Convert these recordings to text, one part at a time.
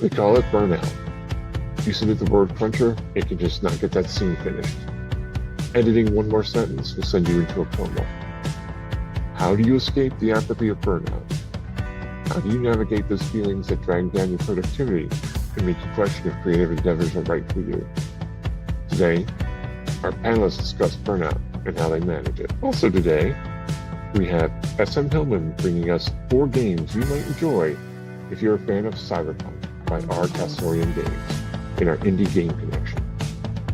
They call it burnout. You submit the word cruncher, it can just not get that scene finished. Editing one more sentence will send you into a coma. How do you escape the apathy of burnout? How do you navigate those feelings that drag down your productivity and make you question if creative endeavors are right for you? Today, our panelists discuss burnout and how they manage it. Also today, we have SM Hillman bringing us 4 games you might enjoy if you're a fan of Cyberpunk by R. Cassorian Games in our Indie Game Connection.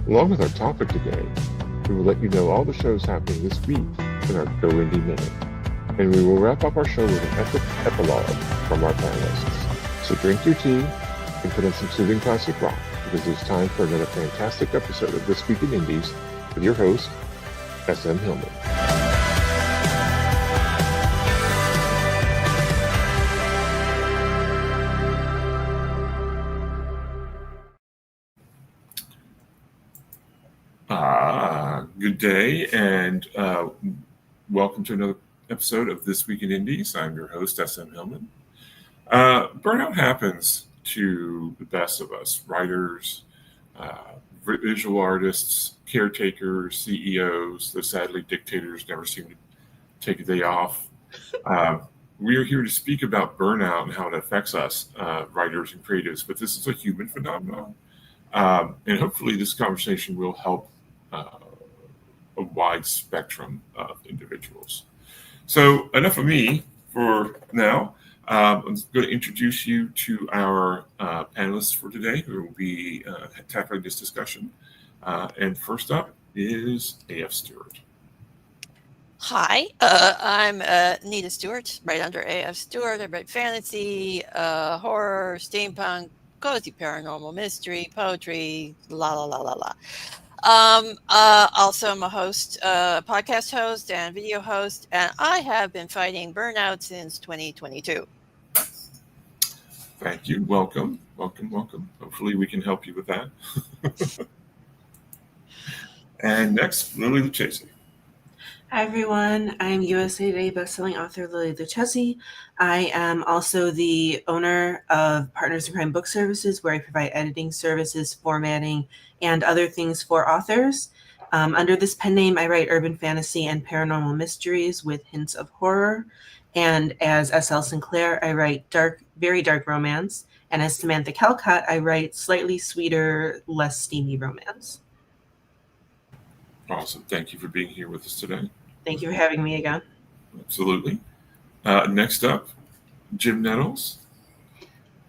Along with our topic today, we will let you know all the shows happening this week in our Go Indie Minute. And we will wrap up our show with an epic epilogue from our panelists. So drink your tea and put in some soothing classic rock, because it's time for another fantastic episode of This Week in Indies with your host, SM Hillman. Good day, and welcome to another episode of This Week in Indies. I'm your host, SM Hillman. Burnout happens to the best of us, writers, visual artists, caretakers, CEOs, though sadly dictators never seem to take a day off. We are here to speak about burnout and how it affects us, writers and creatives, but this is a human phenomenon. And hopefully this conversation will help a wide spectrum of individuals. So enough of me for now. I'm going to introduce you to our panelists for today who will be tackling this discussion. And first up is A.F. Stewart. Hi, I'm Nita Stewart, right under A.F. Stewart. I write fantasy, horror, steampunk, cozy paranormal mystery, poetry, la la la la la. Also, I'm a host, podcast host and video host, and I have been fighting burnout since 2022. Thank you. Welcome. Hopefully we can help you with that. And next, Lily Lucchese. Hi, everyone. I'm USA Today bestselling author Lily Lucchese. I am also the owner of Partners in Crime Book Services, where I provide editing services, formatting, and other things for authors. Under this pen name, I write urban fantasy and paranormal mysteries with hints of horror. And as S.L. Sinclair, I write very dark romance. And as Samantha Calcott, I write slightly sweeter, less steamy romance. Awesome. Thank you for being here with us today. Thank you for having me again. Absolutely. Next up, Jim Nettles.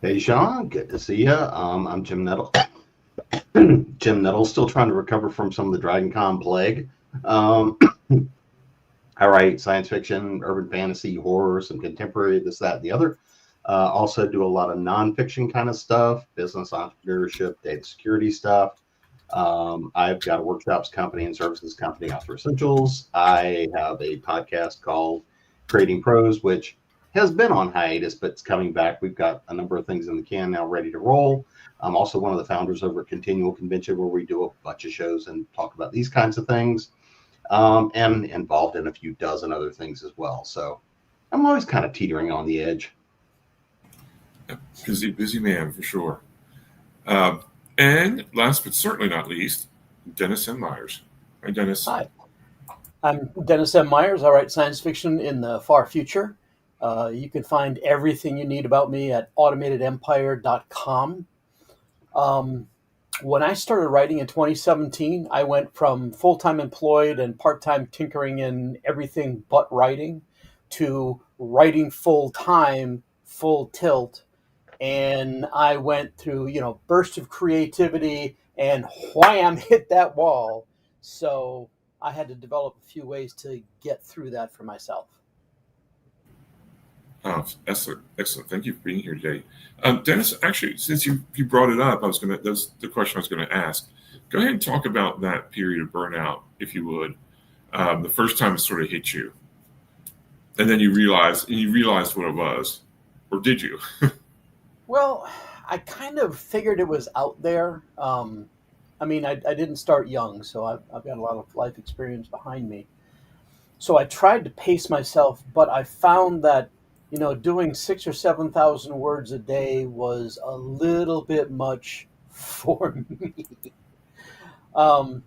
Hey, Sean. Good to see you. I'm Jim Nettles. Jim Nettles, still trying to recover from some of the Dragon Con plague. I write science fiction, urban fantasy, horror, some contemporary, this, that, and the other. Also do a lot of nonfiction kind of stuff, business entrepreneurship, data security stuff. I've got a workshops company and services company, Author Essentials. I have a podcast called Creating Prose, which has been on hiatus, but it's coming back. We've got a number of things in the can now ready to roll. I'm also one of the founders over at Continual Convention, where we do a bunch of shows and talk about these kinds of things, and involved in a few dozen other things as well. So I'm always kind of teetering on the edge. Busy man for sure. And last but certainly not least, Dennis M. Myers. Hi, Dennis. Hi. I'm Dennis M. Myers. I write science fiction in the far future. You can find everything you need about me at automatedempire.com. When I started writing in 2017, I went from full-time employed and part-time tinkering in everything but writing to writing full-time, full tilt. And I went through, burst of creativity and wham, hit that wall. So I had to develop a few ways to get through that for myself. Oh, excellent. Thank you for being here today. Dennis, actually, since you brought it up, that's the question I was going to ask. Go ahead and talk about that period of burnout, if you would. The first time it sort of hit you. And then you realized what it was. Or did you? Well, I kind of figured it was out there. I didn't start young, so I've got a lot of life experience behind me. So I tried to pace myself, but I found that doing 6 or 7,000 words a day was a little bit much for me. Um,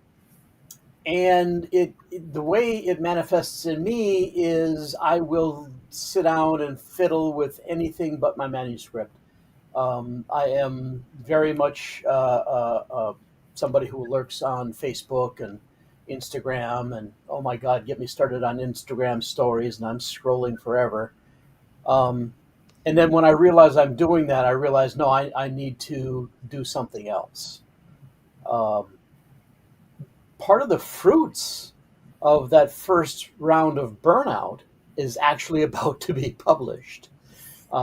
and the way it manifests in me is I will sit down and fiddle with anything but my manuscript. I am very much somebody who lurks on Facebook and Instagram, and oh my God, get me started on Instagram stories, and I'm scrolling forever. Um, and then when I realize I'm doing that, I realize, no, I need to do something else. Um, Part of the fruits of that first round of Burnout is actually about to be published. I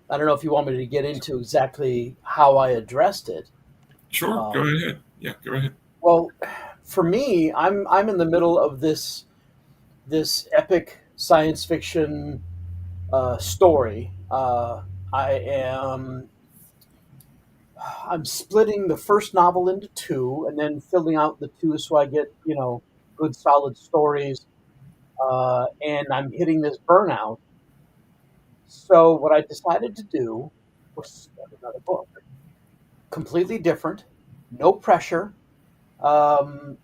don't know if you want me to get into exactly how I addressed it. Sure, go ahead. Yeah, go ahead. Well, for me, I'm in the middle of this epic science fiction story. I'm splitting the first novel into two, and then filling out the two so I get good solid stories. And I'm hitting this burnout. So what I decided to do was start another book, completely different, no pressure. But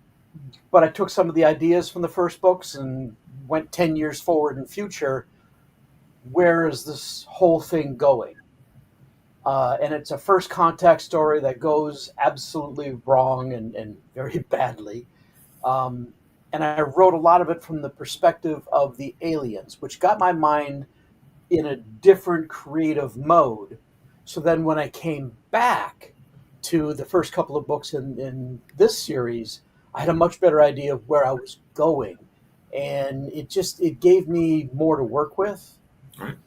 I took some of the ideas from the first books and went 10 years forward in future. Where is this whole thing going? And it's a first contact story that goes absolutely wrong and very badly. And I wrote a lot of it from the perspective of the aliens, which got my mind in a different creative mode. So then when I came back to the first couple of books in this series, I had a much better idea of where I was going. And it gave me more to work with. Right.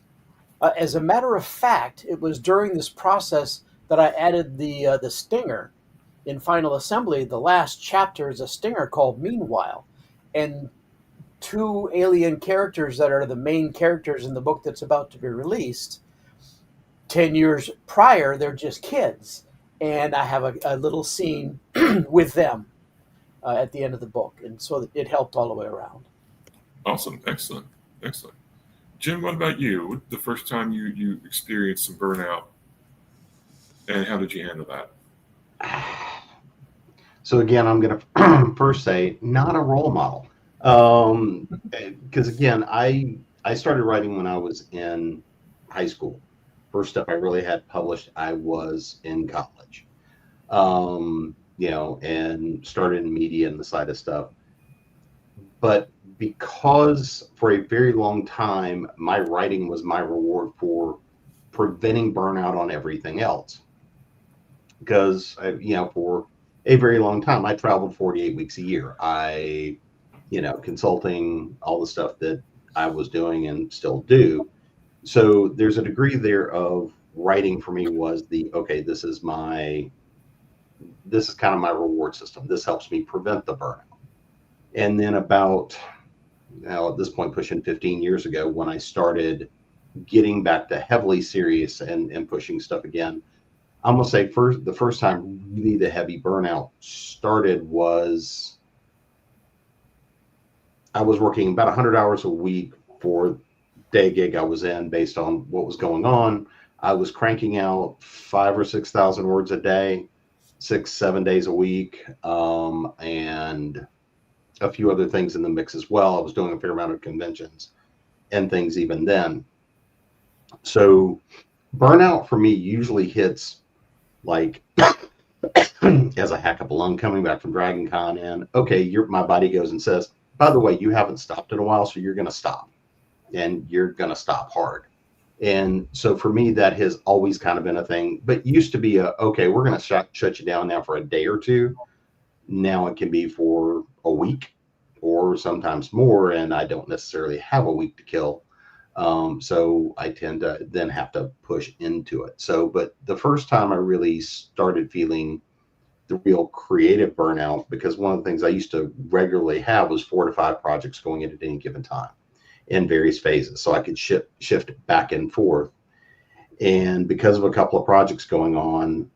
As a matter of fact, it was during this process that I added the stinger. In Final Assembly, the last chapter is a stinger called Meanwhile. And two alien characters that are the main characters in the book that's about to be released, 10 years prior, they're just kids. And I have a little scene with them at the end of the book. And so it helped all the way around. Awesome. Excellent. Excellent. Jim, what about you? The first time you experienced some burnout, and how did you handle that? So again, I'm going to first say not a role model. Because again, I started writing when I was in high school. First stuff I really had published, I was in college. And started in media and the side of stuff. But because for a very long time, my writing was my reward for preventing burnout on everything else. Because, for a very long time, I traveled 48 weeks a year. Consulting, all the stuff that I was doing and still do. So there's a degree there of writing for me was this is kind of my reward system. This helps me prevent the burnout. And then about, at this point, pushing 15 years ago, when I started getting back to heavily serious and pushing stuff again, I'm going to say the first time really the heavy burnout started was I was working about 100 hours a week for day gig I was in based on what was going on. I was cranking out 5,000 or 6,000 words a day, 6-7 days a week, and a few other things in the mix as well. I was doing a fair amount of conventions and things even then. So burnout for me usually hits like as a hack up a lung coming back from Dragon Con, and my body goes and says, by the way, you haven't stopped in a while, so you're going to stop, and you're going to stop hard. And so for me, that has always kind of been a thing, but used to be we're going to shut you down now for a day or two. Now it can be for a week or sometimes more, and I don't necessarily have a week to kill. So I tend to then have to push into it. But the first time I really started feeling the real creative burnout, because one of the things I used to regularly have was 4 to 5 projects going in at any given time in various phases. So I could shift back and forth. And because of a couple of projects going on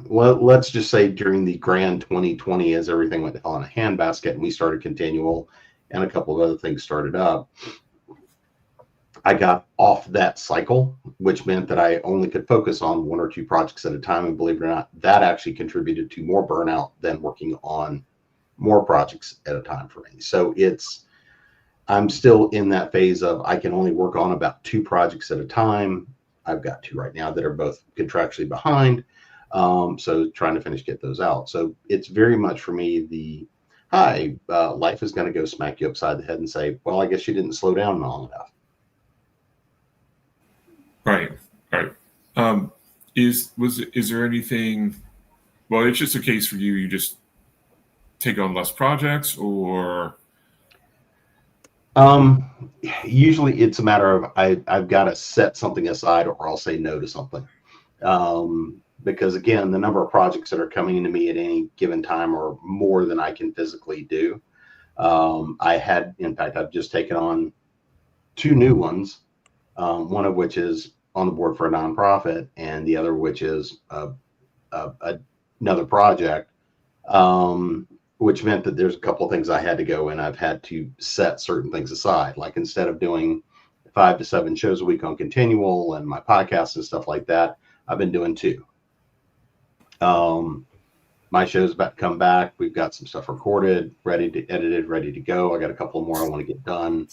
let's just say during the grand 2020, as everything went to hell in a handbasket and we started Continual and a couple of other things started up, I got off that cycle, which meant that I only could focus on 1 or 2 projects at a time. And believe it or not, that actually contributed to more burnout than working on more projects at a time for me. So I'm still in that phase of I can only work on about 2 projects at a time. I've got 2 right now that are both contractually behind. So trying to get those out. So it's very much for me life is going to go smack you upside the head and say, well, I guess you didn't slow down long enough. Right. Is there anything? Well, it's just a case for you. You just take on less projects, or usually it's a matter of I've got to set something aside, or I'll say no to something. Because again, the number of projects that are coming into me at any given time are more than I can physically do. In fact, I've just taken on 2 new ones. One of which is on the board for a nonprofit, and the other which is another project, which meant that there's a couple of things I had to go, and I've had to set certain things aside. Like instead of doing 5 to 7 shows a week on Continual and my podcast and stuff like that, I've been doing 2. My show's about to come back. We've got some stuff recorded, edited, ready to go. I got a couple more I want to get done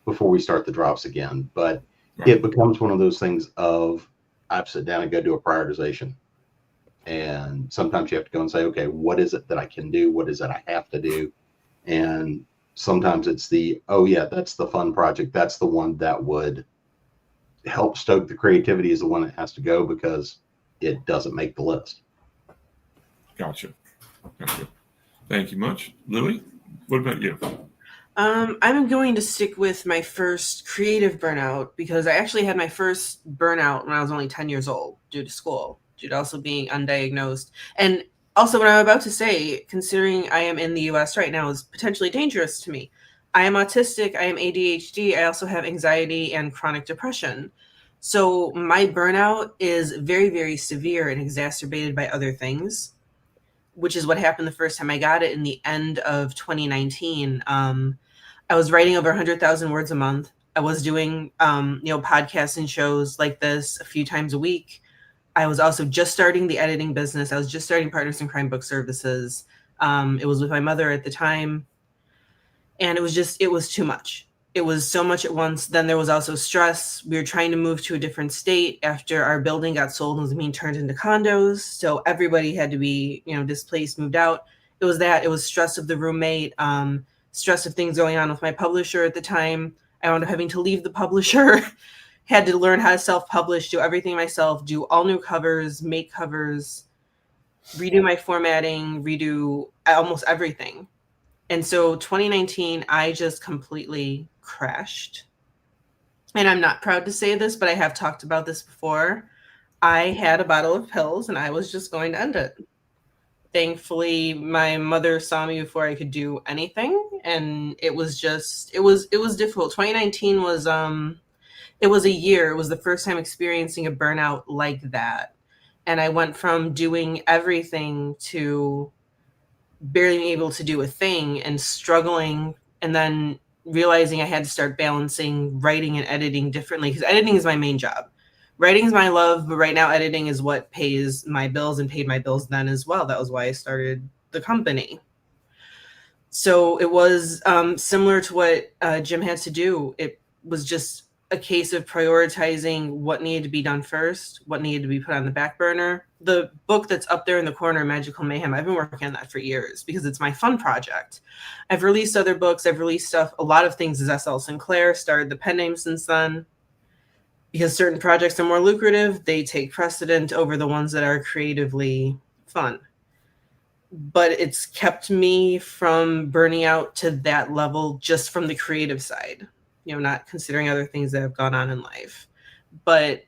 before we start the drops again. But it becomes one of those things of I sit down and go do a prioritization. And sometimes you have to go and say, okay, what is it that I can do? What is it I have to do? And sometimes it's that's the fun project. That's the one that would help stoke the creativity is the one that has to go because it doesn't make the list. Gotcha. Thank you much. Lily, what about you? I'm going to stick with my first creative burnout because I actually had my first burnout when I was only 10 years old due to school, due to also being undiagnosed. And also what I'm about to say, considering I am in the US right now, is potentially dangerous to me. I am autistic, I am ADHD, I also have anxiety and chronic depression. So my burnout is very, very severe and exacerbated by other things, which is what happened the first time I got it in the end of 2019. I was writing over 100,000 words a month. I was doing, podcasts and shows like this a few times a week. I was also just starting the editing business. I was just starting Partners in Crime Book Services. It was with my mother at the time. And it was too much. It was so much at once. Then there was also stress. We were trying to move to a different state after our building got sold and was being turned into condos. So everybody had to be, displaced, moved out. It was that. It was stress of the roommate, stress of things going on with my publisher at the time. I wound up having to leave the publisher, had to learn how to self-publish, do everything myself, do all new covers, make covers, redo my formatting, redo almost everything. And so 2019, I just completely crashed. And I'm not proud to say this, but I have talked about this before. I had a bottle of pills and I was just going to end it. Thankfully, my mother saw me before I could do anything. And it was difficult. 2019 was, it was a year. It was the first time experiencing a burnout like that. And I went from doing everything to barely being able to do a thing and struggling, and then realizing I had to start balancing writing and editing differently because editing is my main job. Writing is my love, but right now editing is what pays my bills and paid my bills then as well. That was why I started the company. So it was similar to what Jim had to do. It was just a case of prioritizing what needed to be done first, what needed to be put on the back burner. The book that's up there in the corner, Magical Mayhem, I've been working on that for years because it's my fun project. I've released other books. I've released stuff, a lot of things as S.L. Sinclair, started the pen name since then. Because certain projects are more lucrative, they take precedent over the ones that are creatively fun. But it's kept me from burning out to that level just from the creative side, not considering other things that have gone on in life. But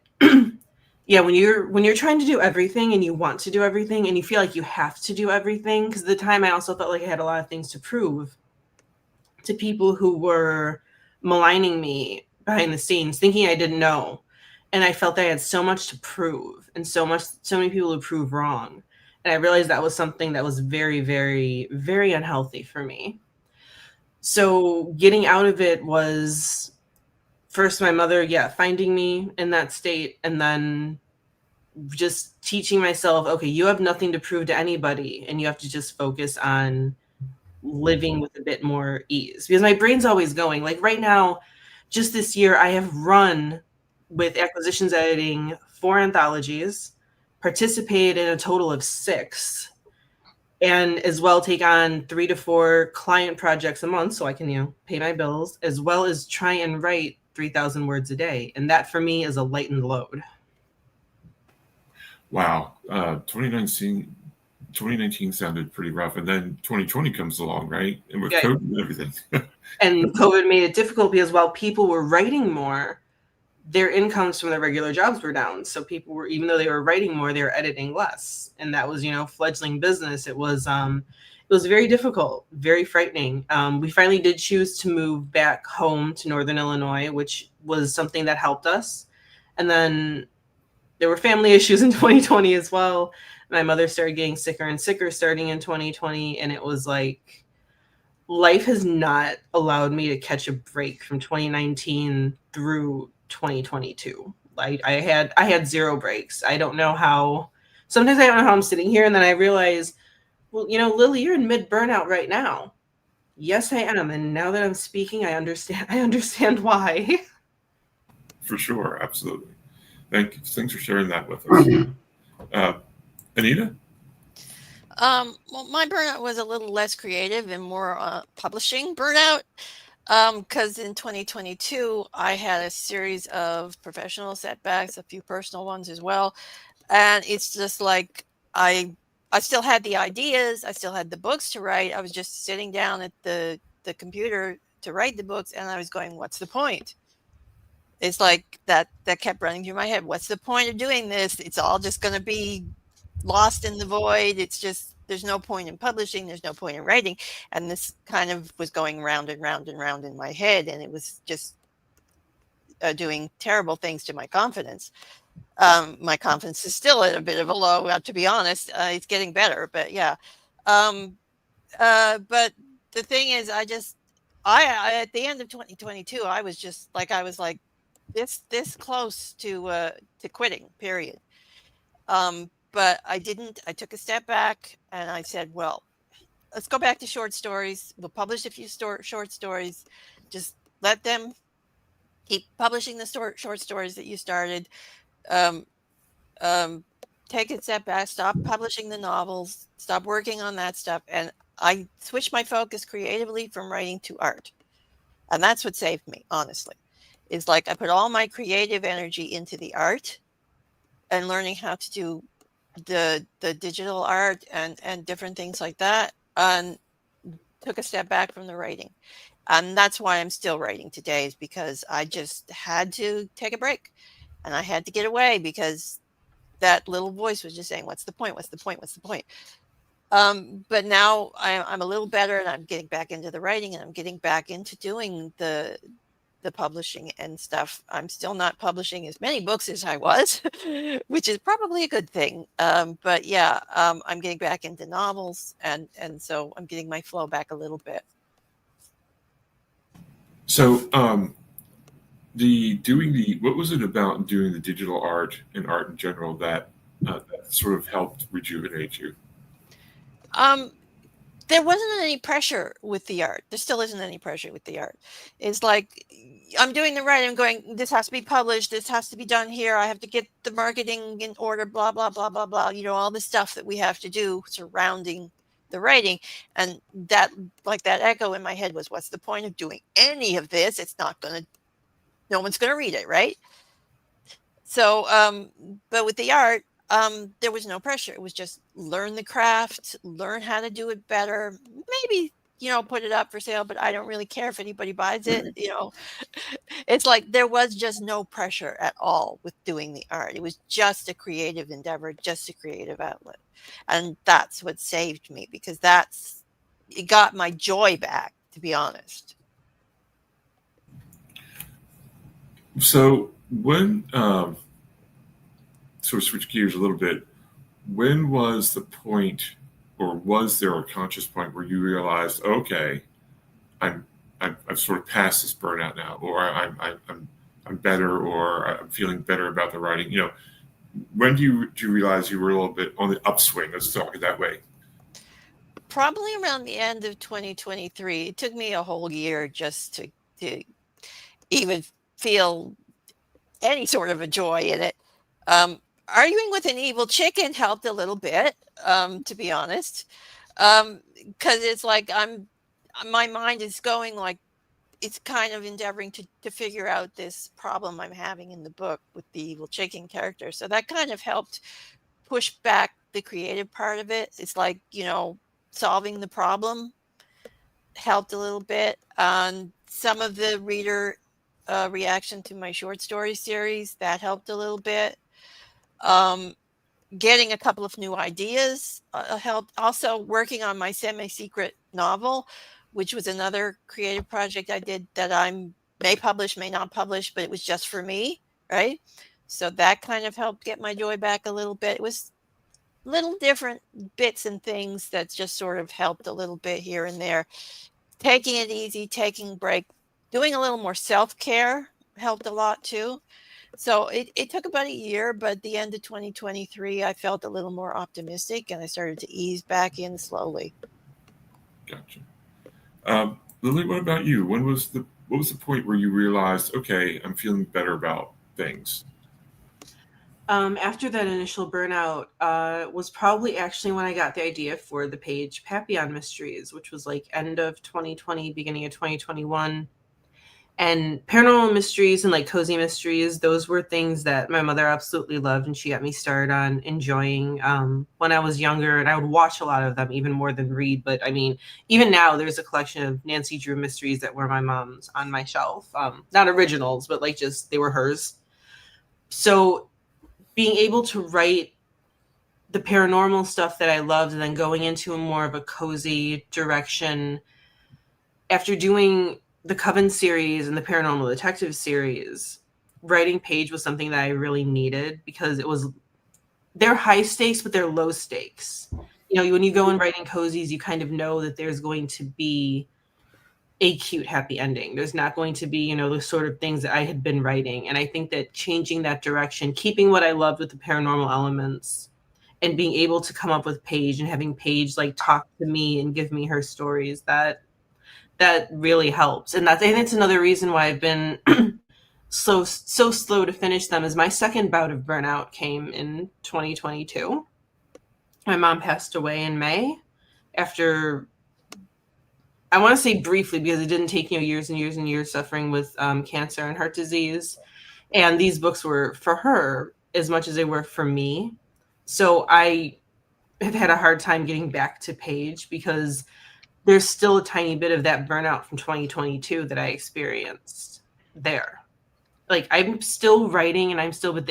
yeah, when you're trying to do everything and you want to do everything and you feel like you have to do everything, because at the time I also felt like I had a lot of things to prove to people who were maligning me behind the scenes, thinking I didn't know. And I felt I had so much to prove and so many people to prove wrong. And I realized that was something that was very, very, very unhealthy for me. So getting out of it was first my mother, finding me in that state, and then just teaching myself, okay, you have nothing to prove to anybody, and you have to just focus on living with a bit more ease, because my brain's always going. Like right now, just this year, I have run with acquisitions editing 4 anthologies, participated in a total of 6, and as well take on 3 to 4 client projects a month so I can, pay my bills, as well as try and write 3,000 words a day. And that for me is a lightened load. Wow. 2019 sounded pretty rough. And then 2020 comes along, right? And with COVID and everything. And COVID made it difficult because while people were writing more, their incomes from their regular jobs were down. So people were, even though they were writing more, they were editing less. And that was, fledgling business. It was very difficult, very frightening. We finally did choose to move back home to Northern Illinois, which was something that helped us. And then there were family issues in 2020 as well. My mother started getting sicker and sicker starting in 2020. And it was like, life has not allowed me to catch a break from 2019 through 2022. Like I had 0 breaks. I don't know how. Sometimes I don't know how I'm sitting here, and then I realize, well, Lily, you're in mid burnout right now. Yes, I am, and now that I'm speaking, I understand why. For sure, absolutely. Thanks for sharing that with us. Anita? Well, my burnout was a little less creative and more publishing burnout. Because in 2022, I had a series of professional setbacks, a few personal ones as well. And it's just like I still had the ideas, I still had the books to write. I was just sitting down at the computer to write the books, and I was going, what's the point? It's like that kept running through my head. What's the point of doing this? It's all just going to be lost in the void. It's just, there's no point in publishing. There's no point in writing. And this kind of was going round and round and round in my head. And it was just doing terrible things to my confidence. My confidence is still at a bit of a low, to be honest. It's getting better, but yeah. But the thing is, I at the end of 2022, I was like this close to quitting, period. But I didn't. I took a step back and I said, well, let's go back to short stories. We'll publish a few short stories. Just let them keep publishing the short stories that you started. Take a step back, stop publishing the novels, stop working on that stuff. And I switched my focus creatively from writing to art. And that's what saved me, honestly. It's like I put all my creative energy into the art and learning how to do the digital art and different things like that, and took a step back from the writing. And that's why I'm still writing today, is because I just had to take a break and I had to get away, because that little voice was just saying, what's the point? What's the point? What's the point? But now I'm a little better, and I'm getting back into the writing, and I'm getting back into doing the publishing and stuff. I'm still not publishing as many books as I was, which is probably a good thing. But yeah, I'm getting back into novels, and so I'm getting my flow back a little bit. So, what was it about doing the digital art and art in general that sort of helped rejuvenate you? There wasn't any pressure with the art. There still isn't any pressure with the art. It's like I'm doing the writing, I'm going, this has to be published, this has to be done here, I have to get the marketing in order, blah, blah, blah, blah, blah. All the stuff that we have to do surrounding the writing. And that, like that echo in my head was, what's the point of doing any of this? No one's going to read it, right? So, but with the art, there was no pressure. It was just learn the craft, learn how to do it better, maybe, put it up for sale, but I don't really care if anybody buys it. It's like there was just no pressure at all with doing the art. It was just a creative endeavor, just a creative outlet. And that's what saved me, because it got my joy back, to be honest. So when, sort of switch gears a little bit, when was the point, or was there a conscious point where you realized, okay, I've sort of passed this burnout now, or I'm better, or I'm feeling better about the writing. When do you realize you were a little bit on the upswing? Let's talk it that way. Probably around the end of 2023. It took me a whole year just to even feel any sort of a joy in it. Arguing with an evil chicken helped a little bit, to be honest, because it's like my mind is going like it's kind of endeavoring to figure out this problem I'm having in the book with the evil chicken character. So that kind of helped push back the creative part of it. It's like, solving the problem helped a little bit. Some of the reader reaction to my short story series, that helped a little bit. Getting a couple of new ideas helped. Also working on my semi-secret novel, which was another creative project I did that I may publish, may not publish, but it was just for me, right? So that kind of helped get my joy back a little bit. It was little different bits and things that just sort of helped a little bit here and there. Taking it easy, taking a break, doing a little more self-care helped a lot too. So it took about a year, but at the end of 2023, I felt a little more optimistic and I started to ease back in slowly. Gotcha. Lily, what about you? What was the point where you realized, okay, I'm feeling better about things? After that initial burnout was probably actually when I got the idea for the page Papillon Mysteries, which was like end of 2020, beginning of 2021. And paranormal mysteries and like cozy mysteries, those were things that my mother absolutely loved, and she got me started on enjoying when I was younger. And I would watch a lot of them, even more than read. But I mean, even now, there's a collection of Nancy Drew mysteries that were my mom's on my shelf. Not originals, but like just they were hers. So being able to write the paranormal stuff that I loved and then going into a more of a cozy direction after doing the Coven series and the Paranormal Detective series, writing Page was something that I really needed because they're high stakes, but they're low stakes. When you go and writing cozies, you kind of know that there's going to be a cute, happy ending. There's not going to be, the sort of things that I had been writing. And I think that changing that direction, keeping what I loved with the paranormal elements and being able to come up with Paige and having Paige like talk to me and give me her stories, that really helps. And I think that's another reason why I've been so slow to finish them, is my second bout of burnout came in 2022. My mom passed away in May after, I want to say briefly, because it didn't take years and years and years suffering with cancer and heart disease. And these books were for her as much as they were for me. So I have had a hard time getting back to Paige because there's still a tiny bit of that burnout from 2022 that I experienced there. Like I'm still writing and but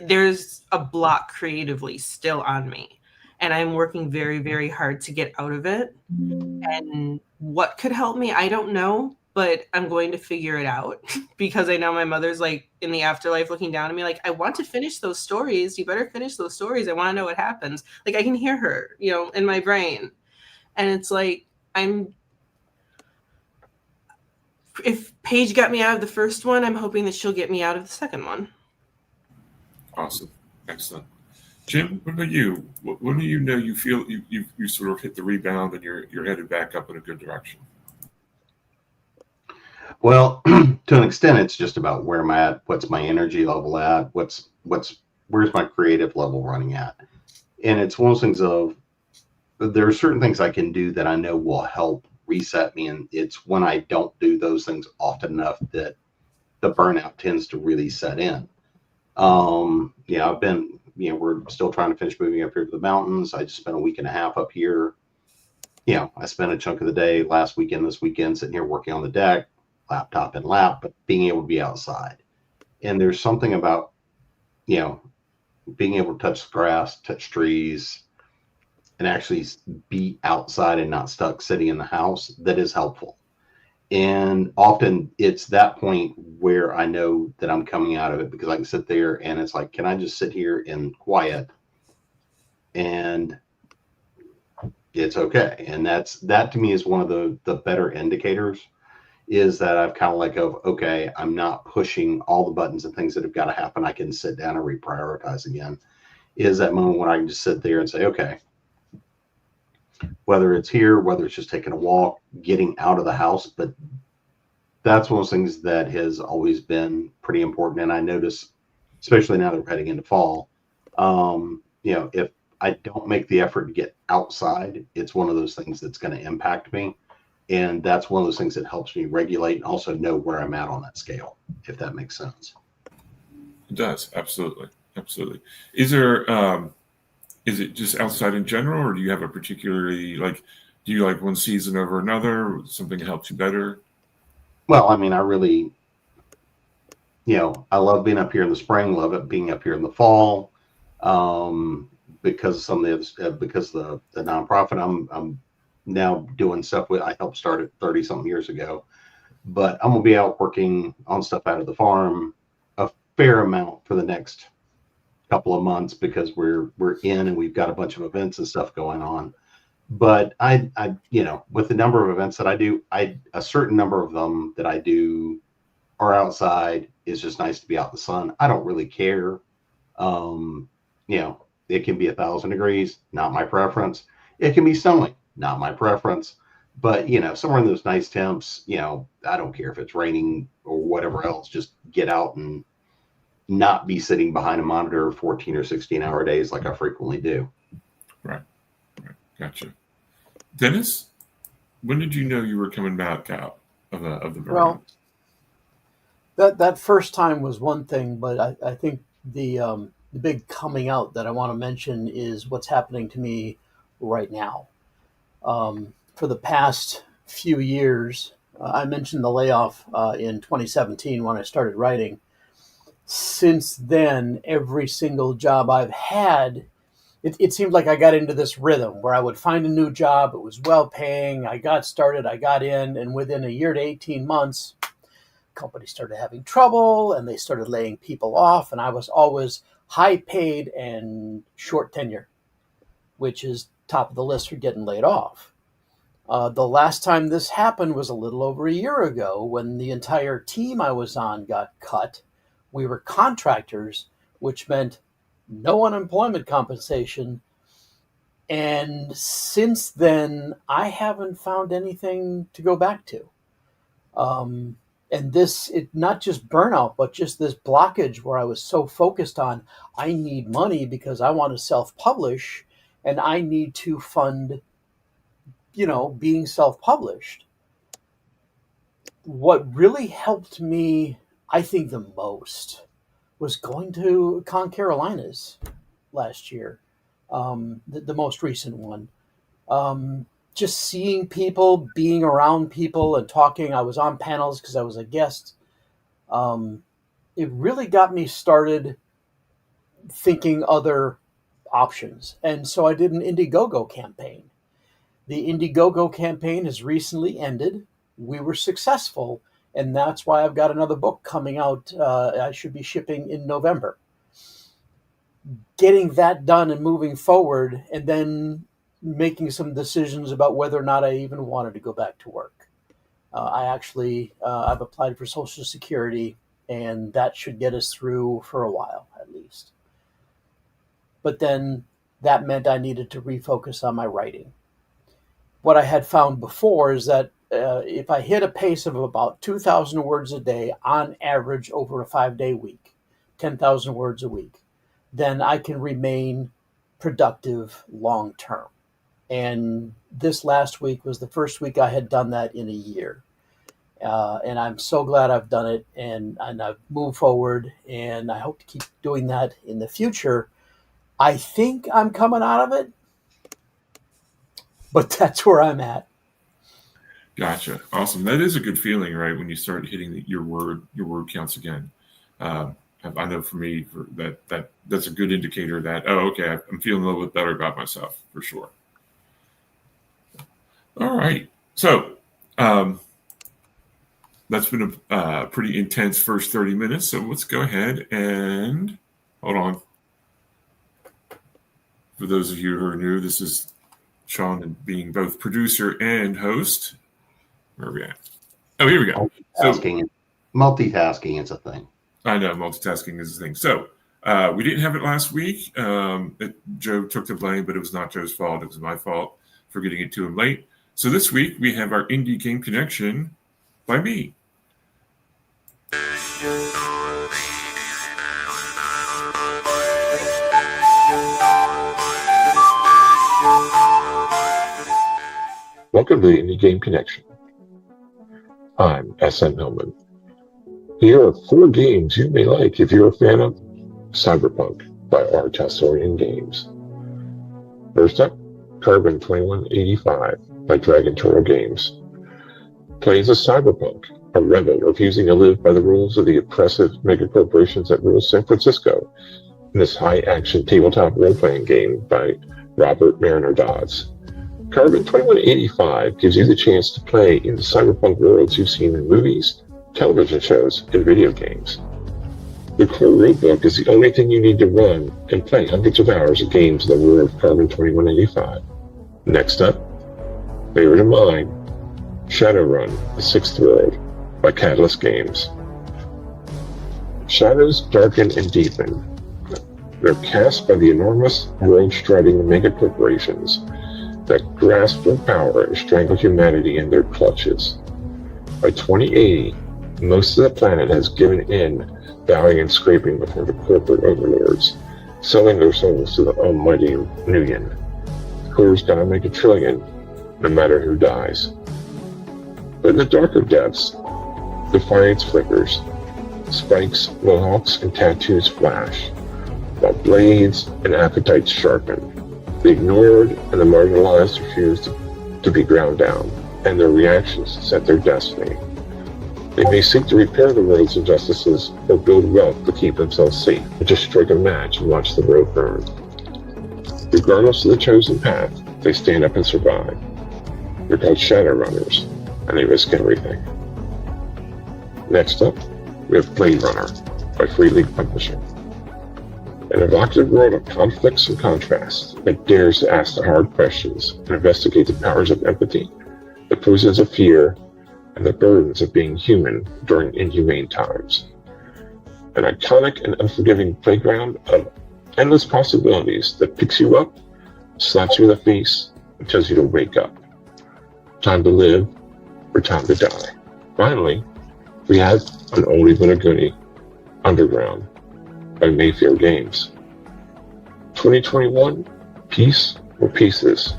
there's a block creatively still on me, and I'm working very, very hard to get out of it. And what could help me? I don't know, but I'm going to figure it out because I know my mother's like in the afterlife looking down at me like, I want to finish those stories. You better finish those stories. I want to know what happens. Like I can hear her, in my brain. And it's like, if Paige got me out of the first one, I'm hoping that she'll get me out of the second one. Awesome. Excellent. Jim, what about you? When do you know you feel you sort of hit the rebound and you're headed back up in a good direction? Well, to an extent, it's just about where I'm at, what's my energy level at, where's my creative level running at. And it's one of those things of, there are certain things I can do that I know will help reset me. And it's when I don't do those things often enough that the burnout tends to really set in. I've been, we're still trying to finish moving up here to the mountains. I just spent a week and a half up here. I spent a chunk of the day this weekend sitting here working on the deck, laptop and lap, but being able to be outside. And there's something about, being able to touch the grass, touch trees, and actually be outside and not stuck sitting in the house that is helpful. And often it's that point where I know that I'm coming out of it, because I can sit there and it's like, can I just sit here in quiet and it's okay. And that to me is one of the better indicators, is that I've kind of let go of, okay, I'm not pushing all the buttons and things that have got to happen. I can sit down and reprioritize again. Is that moment when I can just sit there and say, okay, whether it's here, whether it's just taking a walk, getting out of the house. But that's one of those things that has always been pretty important. And I notice, especially now that we're heading into fall, if I don't make the effort to get outside, it's one of those things that's going to impact me. And that's one of those things that helps me regulate and also know where I'm at on that scale, if that makes sense. It does. Absolutely. Absolutely. Is it just outside in general, or do you have a particularly, do you like one season over another, something that helps you better? Well, I mean, I really, I love being up here in the spring, love it being up here in the fall. Because some of because the nonprofit I'm now doing stuff with, I helped start it 30 something years ago, but I'm gonna be out working on stuff out of the farm a fair amount for the next couple of months because we're in and we've got a bunch of events and stuff going on. But I with the number of events that I do, a certain number of them that I do are outside. It's just nice to be out in the sun. I don't really care. It can be 1,000 degrees, not my preference. It can be snowing, not my preference. But, somewhere in those nice temps, I don't care if it's raining or whatever else, just get out and not be sitting behind a monitor 14 or 16-hour days like I frequently do. Right. Gotcha. Dennis, when did you know you were coming back out of the burnout? Well, that first time was one thing, but I think the big coming out that I want to mention is what's happening to me right now. For the past few years, I mentioned the layoff in 2017 when I started writing. Since then, every single job I've had, it seemed like I got into this rhythm where I would find a new job. It was well paying. I got started, I got in, and within a year to 18 months, companies started having trouble and they started laying people off. And I was always high paid and short tenure, which is top of the list for getting laid off. The last time this happened was a little over a year ago when the entire team I was on got cut. We were contractors, which meant no unemployment compensation. And since then, I haven't found anything to go back to. And not just burnout, but just this blockage where I was so focused on, I need money because I want to self-publish and I need to fund, being self-published. What really helped me, I think the most, was going to Con Carolinas last year, the most recent one. Just seeing people, being around people and talking. I was on panels because I was a guest. It really got me started thinking other options. And so I did an Indiegogo campaign. The Indiegogo campaign has recently ended. We were successful. And that's why I've got another book coming out. I should be shipping in November. Getting that done and moving forward, and then making some decisions about whether or not I even wanted to go back to work. I've applied for Social Security, and that should get us through for a while at least. But then that meant I needed to refocus on my writing. What I had found before is that if I hit a pace of about 2,000 words a day on average over a 5-day week, 10,000 words a week, then I can remain productive long term. And this last week was the first week I had done that in a year. And I'm so glad I've done it, and I've moved forward, and I hope to keep doing that in the future. I think I'm coming out of it, but that's where I'm at. Gotcha. Awesome. That is a good feeling, right? When you start hitting your word counts again. I know for me, that's a good indicator that, okay, I'm feeling a little bit better about myself for sure. All right. So that's been a pretty intense first 30 minutes. So let's go ahead and hold on. For those of you who are new, this is Sean being both producer and host. Where are we at? Oh, here we go. So Multitasking is a thing. I know multitasking is a thing. So we didn't have it last week. Joe took the blame, but it was not Joe's fault. It was my fault for getting it to him late. So this week we have our Indie Game Connection by me. Welcome to the Indie Game Connection. I'm SM Hillman. Here are 4 games you may like if you're a fan of Cyberpunk by R. Tessorian Games. First up, Carbon 2185 by Dragon Turtle Games. Play as a cyberpunk, a rebel refusing to live by the rules of the oppressive megacorporations that rule San Francisco in this high-action tabletop role-playing game by Robert Mariner Dodds. Carbon 2185 gives you the chance to play in the cyberpunk worlds you've seen in movies, television shows, and video games. The core rulebook is the only thing you need to run and play hundreds of hours of games in the world of Carbon 2185. Next up, favorite of mine, Shadowrun, the Sixth World by Catalyst Games. Shadows darken and deepen. They're cast by the enormous world-striding megacorporations that grasp their power and strangle humanity in their clutches. By 2080, most of the planet has given in, bowing and scraping before the corporate overlords, selling their souls to the almighty Nuyen. Who's gonna make $1 trillion, no matter who dies. But in the darker depths, defiance flickers. Spikes, mohawks, and tattoos flash, while blades and appetites sharpen. The ignored and the marginalized refuse to be ground down, and their reactions set their destiny. They may seek to repair the world's injustices or build wealth to keep themselves safe, or just strike a match and watch the world burn. Regardless of the chosen path, they stand up and survive. They're called Shadowrunners, and they risk everything. Next up, we have Blade Runner by Free League Publishing. An evocative world of conflicts and contrasts that dares to ask the hard questions and investigate the powers of empathy, the poisons of fear, and the burdens of being human during inhumane times. An iconic and unforgiving playground of endless possibilities that picks you up, slaps you in the face, and tells you to wake up. Time to live, or time to die. Finally, we have an oldie but a goodie, Underground by Mayfair Games. 2021, Peace or Pieces.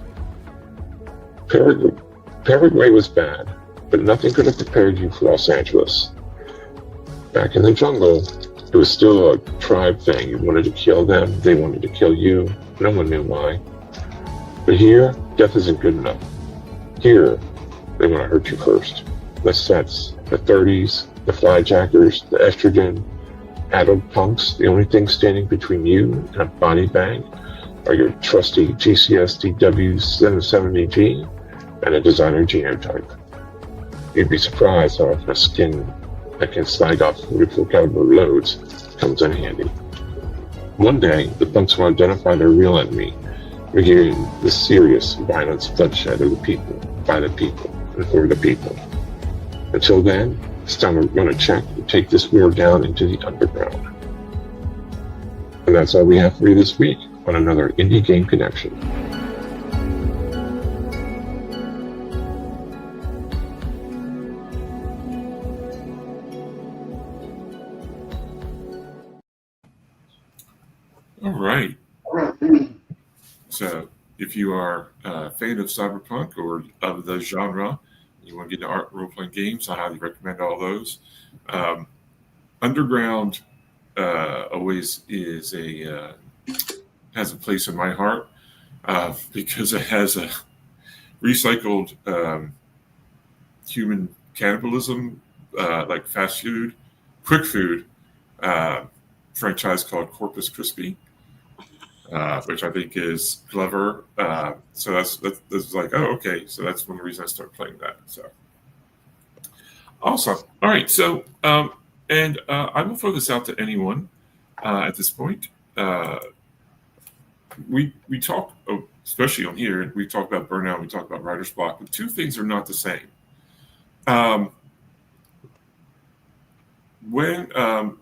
Paraguay was bad, but nothing could have prepared you for Los Angeles. Back in the jungle, it was still a tribe thing. You wanted to kill them, they wanted to kill you. No one knew why. But here, death isn't good enough. Here, they want to hurt you first. The sets, the 30s, the flyjackers, the estrogen, adult punks, the only thing standing between you and a body bag are your trusty GCS DW770G and a designer genotype. You'd be surprised how often a skin that can slag off 44 caliber loads comes in handy. One day, the punks will identify their real enemy, regain the serious violence bloodshed of the people, by the people, and for the people. Until then, it's time to run a check and take this war down into the underground. And that's all we have for you this week on another Indie Game Connection. all right. So if you are a fan of cyberpunk or of the genre, you want to get into role-playing games, I highly recommend all those. Underground always is has a place in my heart because it has a recycled human cannibalism, like fast food, quick food franchise called Corpus Christi, which I think is clever. So that's like, oh, okay. So that's one of the reasons I started playing that. So awesome. All right. So and I will throw this out to anyone at this point. We talk, especially on here, we talk about burnout, we talk about writer's block, but two things are not the same. what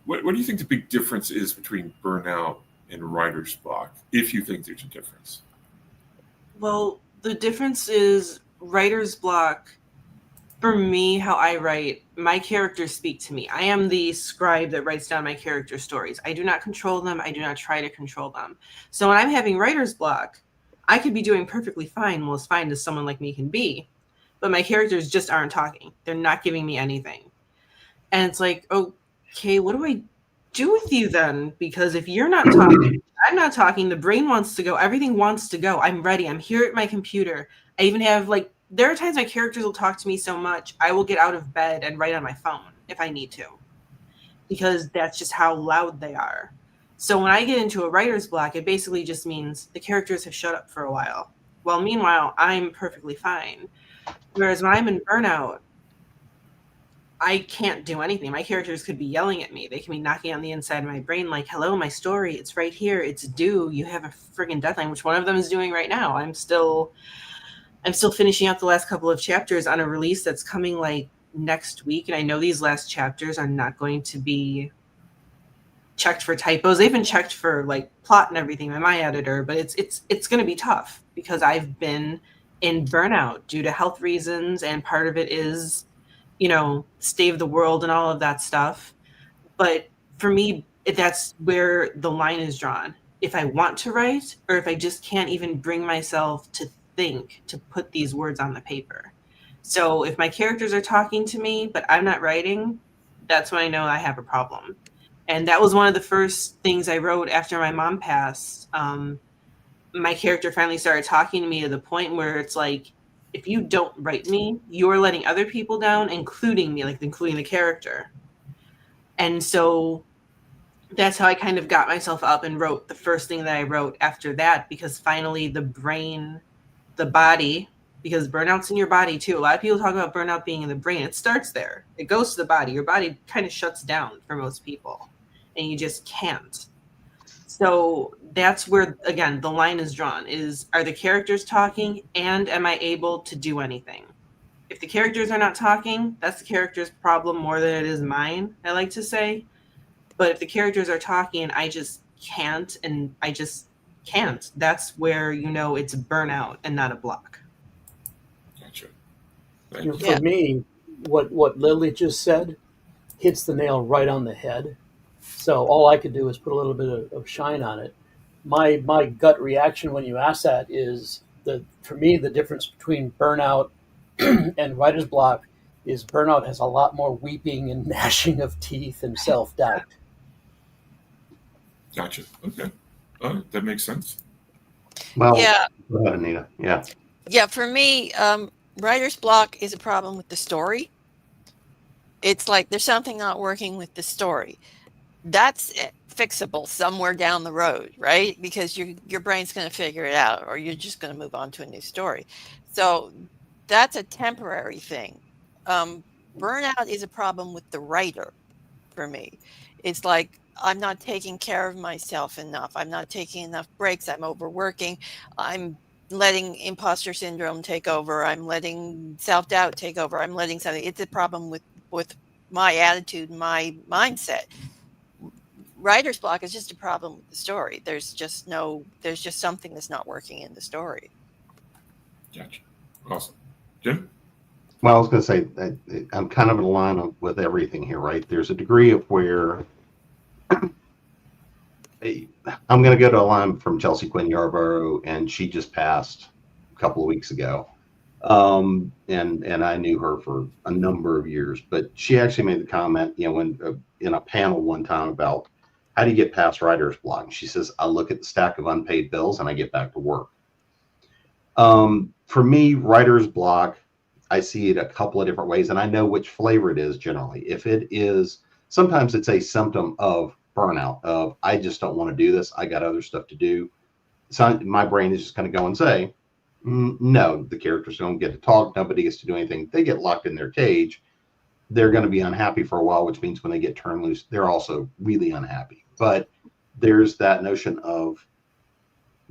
do you think the big difference is between burnout and writer's block, if you think there's a difference? Well, the difference is writer's block. For me, how I write, my characters speak to me. I am the scribe that writes down my character stories. I do not control them. I do not try to control them. So when I'm having writer's block, I could be doing perfectly fine, well, as fine as someone like me can be, but my characters just aren't talking. They're not giving me anything. And it's like, okay, what do I do with you then? Because if you're not talking, I'm not talking, the brain wants to go, everything wants to go. I'm ready. I'm here at my computer. I even have there are times my characters will talk to me so much, I will get out of bed and write on my phone if I need to, because that's just how loud they are. So when I get into a writer's block, it basically just means the characters have shut up for a while. Well, meanwhile, I'm perfectly fine. Whereas when I'm in burnout, I can't do anything. My characters could be yelling at me. They can be knocking on the inside of my brain like, hello, my story, it's right here. It's due. You have a friggin' deadline, which one of them is doing right now. I'm still finishing up the last couple of chapters on a release that's coming next week. And I know these last chapters are not going to be checked for typos. They've been checked for plot and everything by my editor, but it's going to be tough because I've been in burnout due to health reasons. And part of it is, save the world and all of that stuff. But for me, that's where the line is drawn. If I want to write, or if I just can't even bring myself to think to put these words on the paper. So if my characters are talking to me, but I'm not writing, that's when I know I have a problem. And that was one of the first things I wrote after my mom passed. My character finally started talking to me to the point where it's like, if you don't write me, you're letting other people down, including me, including the character. And so that's how I kind of got myself up and wrote the first thing that I wrote after that, because finally the brain, the body, because burnout's in your body too. A lot of people talk about burnout being in the brain. It starts there. It goes to the body. Your body kind of shuts down for most people, and you just can't. So that's where, again, the line is drawn, are the characters talking, and am I able to do anything? If the characters are not talking, that's the character's problem more than it is mine, I like to say. But if the characters are talking and I just can't, that's where it's burnout and not a block. Gotcha. For me, what Lily just said hits the nail right on the head. So all I could do is put a little bit of shine on it. My gut reaction when you ask that is for me, the difference between burnout and writer's block is burnout has a lot more weeping and gnashing of teeth and self-doubt. Gotcha. Okay. That makes sense. Well, Yeah. Go ahead, Anita. Yeah. Yeah, for me, writer's block is a problem with the story. It's like there's something not working with the story. That's fixable somewhere down the road, right? Because your brain's going to figure it out, or you're just going to move on to a new story. So that's a temporary thing. Burnout is a problem with the writer for me. It's like I'm not taking care of myself enough. I'm not taking enough breaks. I'm overworking. I'm letting imposter syndrome take over. I'm letting self-doubt take over. I'm letting something. It's a problem with my attitude, my mindset. Writer's block is just a problem with the story. There's just something that's not working in the story. Gotcha. Awesome. Jim? Well, I was going to say that I'm kind of in line with everything here, right? There's a degree of where I'm going to go to a line from Chelsea Quinn Yarborough, and she just passed a couple of weeks ago. And I knew her for a number of years, but she actually made the comment, when in a panel one time about how do you get past writer's block? And she says, I look at the stack of unpaid bills and I get back to work. For me, writer's block, I see it a couple of different ways, and I know which flavor it is generally. If it is, sometimes it's a symptom of burnout, of I just don't want to do this. I got other stuff to do. So my brain is just going to go and say, no, the characters don't get to talk. Nobody gets to do anything. They get locked in their cage. They're going to be unhappy for a while, which means when they get turned loose, they're also really unhappy. But there's that notion of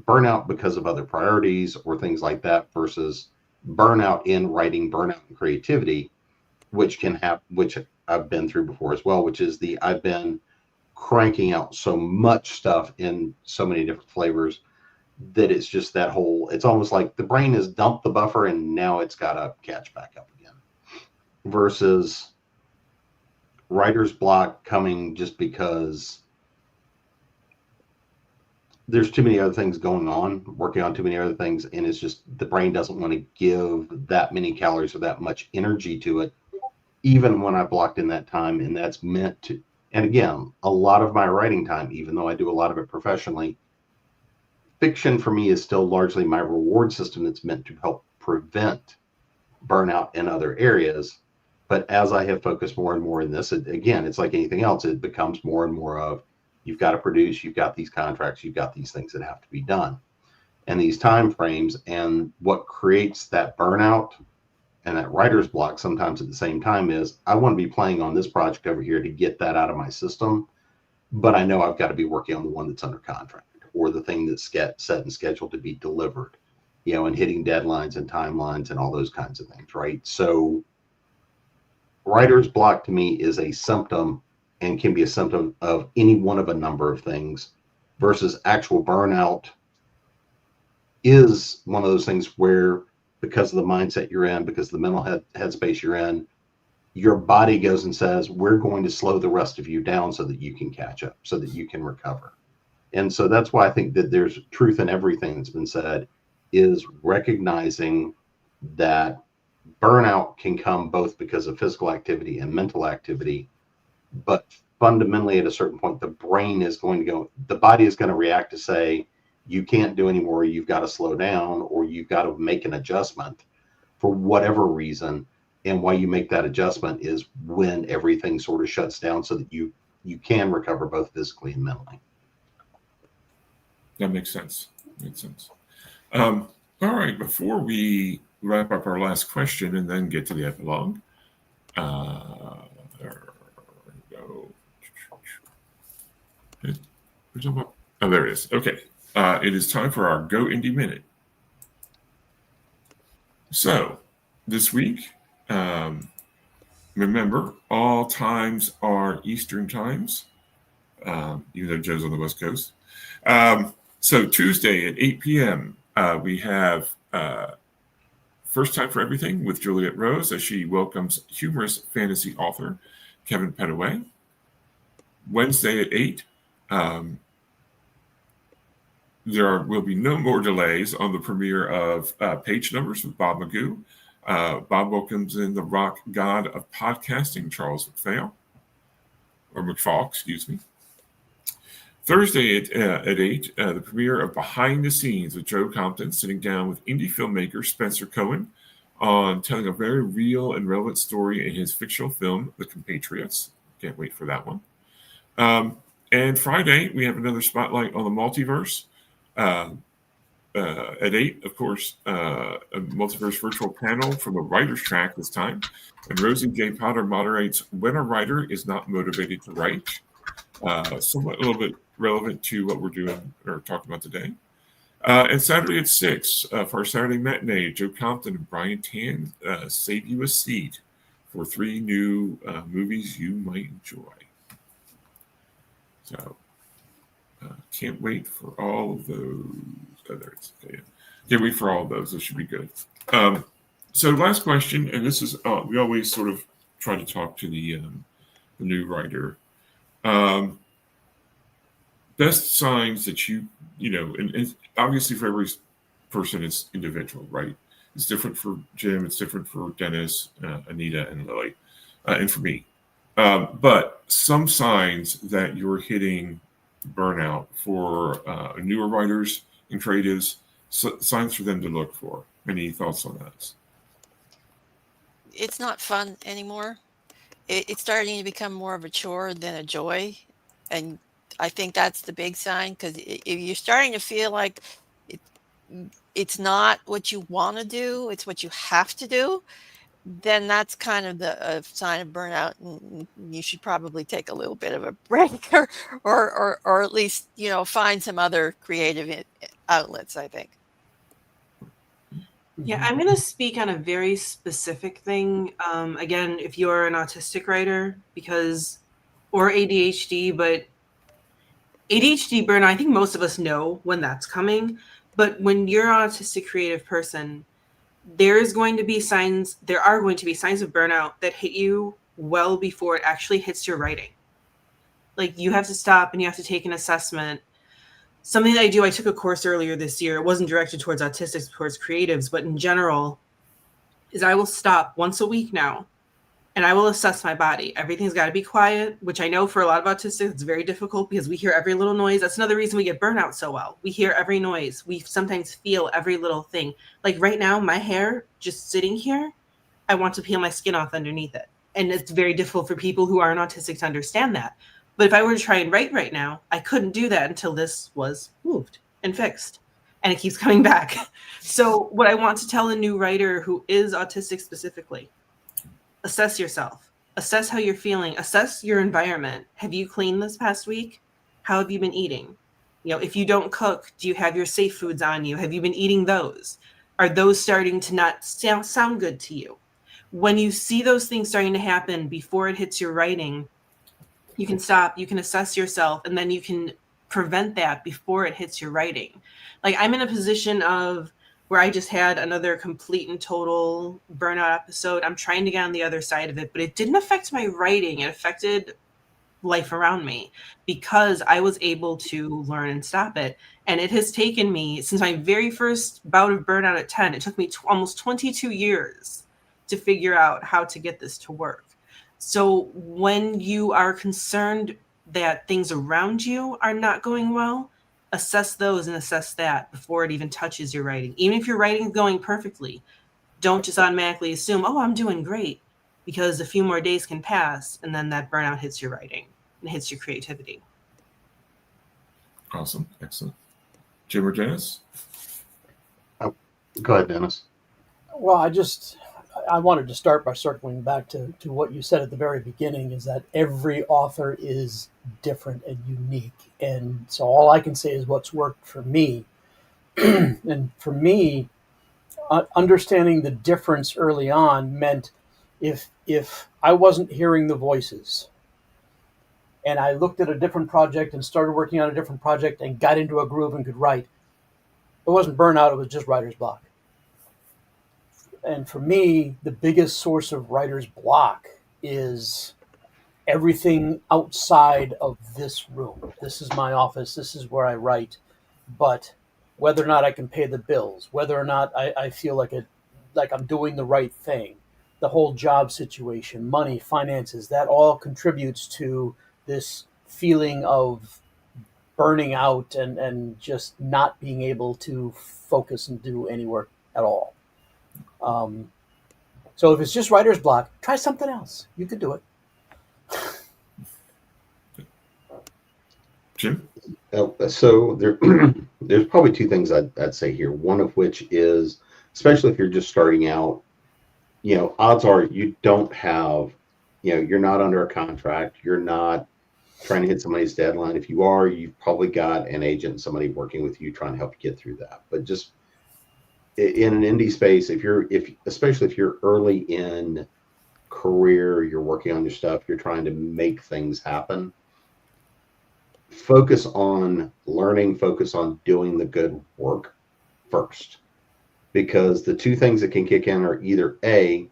burnout because of other priorities or things like that versus burnout in writing, burnout in creativity, which I've been through before as well, which is I've been cranking out so much stuff in so many different flavors that it's just that whole, it's almost like the brain has dumped the buffer and now it's got to catch back up again, versus writer's block coming just because there's too many other things going on, working on too many other things, and it's just the brain doesn't want to give that many calories or that much energy to it, even when I blocked in that time. And that's meant to, and again, a lot of my writing time, even though I do a lot of it professionally, fiction for me is still largely my reward system that's meant to help prevent burnout in other areas. But as I have focused more and more in this, again, it's like anything else, it becomes more and more of, you've got to produce, you've got these contracts, you've got these things that have to be done, and these time frames. And what creates that burnout and that writer's block sometimes at the same time is, I want to be playing on this project over here to get that out of my system, but I know I've got to be working on the one that's under contract, or the thing that's set and scheduled to be delivered, and hitting deadlines and timelines and all those kinds of things, right? So writer's block to me is a symptom, and can be a symptom of any one of a number of things, versus actual burnout is one of those things where, because of the mindset you're in, because of the mental headspace you're in, your body goes and says, we're going to slow the rest of you down so that you can catch up, so that you can recover. And so that's why I think that there's truth in everything that's been said, is recognizing that burnout can come both because of physical activity and mental activity, but fundamentally at a certain point, the brain is going to go, the body is going to react to say, you can't do anymore, you've got to slow down, or you've got to make an adjustment for whatever reason. And why you make that adjustment is when everything sort of shuts down, so that you can recover both physically and mentally. That makes sense. All right, before we wrap up our last question and then get to the epilogue, there we go. Oh, there it is. Okay. It is time for our Go Indie Minute. So, this week, remember, all times are Eastern times, even though Joe's on the West Coast. So, Tuesday at 8 p.m., we have First Time for Everything with Juliet Rose, as she welcomes humorous fantasy author Kevin Petaway. Wednesday at 8, there will be no more delays on the premiere of Page Numbers with Bob Magoo. Bob welcomes in the rock god of podcasting, Charles McFall, excuse me. Thursday at 8, the premiere of Behind the Scenes with Joe Compton, sitting down with indie filmmaker Spencer Cohen on telling a very real and relevant story in his fictional film, The Compatriots. Can't wait for that one. And Friday, we have another spotlight on the multiverse. At 8, of course, a multiverse virtual panel from a writer's track this time. And Rosie J. Potter moderates When a Writer is Not Motivated to Write. Somewhat a little bit relevant to what we're doing or talking about today. And Saturday at 6, for our Saturday matinee, Joe Compton and Brian Tan save you a seat for 3 new movies you might enjoy. So, can't wait for all of those. Oh, there it is. Okay, yeah. Can't wait for all of those. This should be good. So, last question, and this is we always sort of try to talk to the new writer. Best signs that you know, and obviously for every person it's individual, right? It's different for Jim. It's different for Dennis, Anita, and Lily, and for me. But some signs that you're hitting burnout for newer writers and creatives, signs for them to look for. Any thoughts on that? It's not fun anymore. It's starting to become more of a chore than a joy. And I think that's the big sign, because if you're starting to feel like it's not what you want to do, it's what you have to do, then that's kind of the sign of burnout, and you should probably take a little bit of a break, or at least find some other creative outlets, I think. Yeah, I'm going to speak on a very specific thing. Again, if you're an autistic writer, or ADHD, but ADHD burnout, I think most of us know when that's coming. But when you're an autistic creative person, there are going to be signs of burnout that hit you well before it actually hits your writing. Like, you have to stop and you have to take an assessment. Something that I took a course earlier this year. It wasn't directed towards autistics, towards creatives, but in general, is I will stop once a week now and I will assess my body. Everything's got to be quiet, which I know for a lot of autistics, it's very difficult because we hear every little noise. That's another reason we get burnout so well. We hear every noise. We sometimes feel every little thing. Like right now, my hair just sitting here, I want to peel my skin off underneath it. And it's very difficult for people who aren't autistic to understand that. But if I were to try and write right now, I couldn't do that until this was moved and fixed. And it keeps coming back. So what I want to tell a new writer who is autistic specifically, assess yourself, assess how you're feeling, assess your environment. Have you cleaned this past week? How have you been eating? If you don't cook, do you have your safe foods on you? Have you been eating those? Are those starting to not sound good to you? When you see those things starting to happen before it hits your writing, you can stop, you can assess yourself, and then you can prevent that before it hits your writing. Like, I'm in a position of where I just had another complete and total burnout episode. I'm trying to get on the other side of it, but it didn't affect my writing. It affected life around me because I was able to learn and stop it. And it has taken me, since my very first bout of burnout at 10, it took me almost 22 years to figure out how to get this to work. So when you are concerned that things around you are not going well, assess those and assess that before it even touches your writing. Even if your writing is going perfectly, don't just automatically assume, oh, I'm doing great, because a few more days can pass and then that burnout hits your writing and hits your creativity. Awesome. Excellent. Jim or Dennis? Go ahead, Dennis. Well, I wanted to start by circling back to what you said at the very beginning, is that every author is different and unique. And so all I can say is what's worked for me. And for me, understanding the difference early on meant if I wasn't hearing the voices and I looked at a different project and started working on a different project and got into a groove and could write, it wasn't burnout, it was just writer's block. And for me, the biggest source of writer's block is everything outside of this room. This is my office. This is where I write. But whether or not I can pay the bills, whether or not I feel like I'm doing the right thing, the whole job situation, money, finances, that all contributes to this feeling of burning out and just not being able to focus and do any work at all. So if it's just writer's block, try something else. You could do it. Jim? So there's probably two things I'd say here. One of which is, especially if you're just starting out, odds are you don't have, you're not under a contract. You're not trying to hit somebody's deadline. If you are, you've probably got an agent, somebody working with you trying to help you get through that. But just in an indie space, especially if you're early in career, you're working on your stuff, you're trying to make things happen, focus on learning, focus on doing the good work first. Because the two things that can kick in are either A,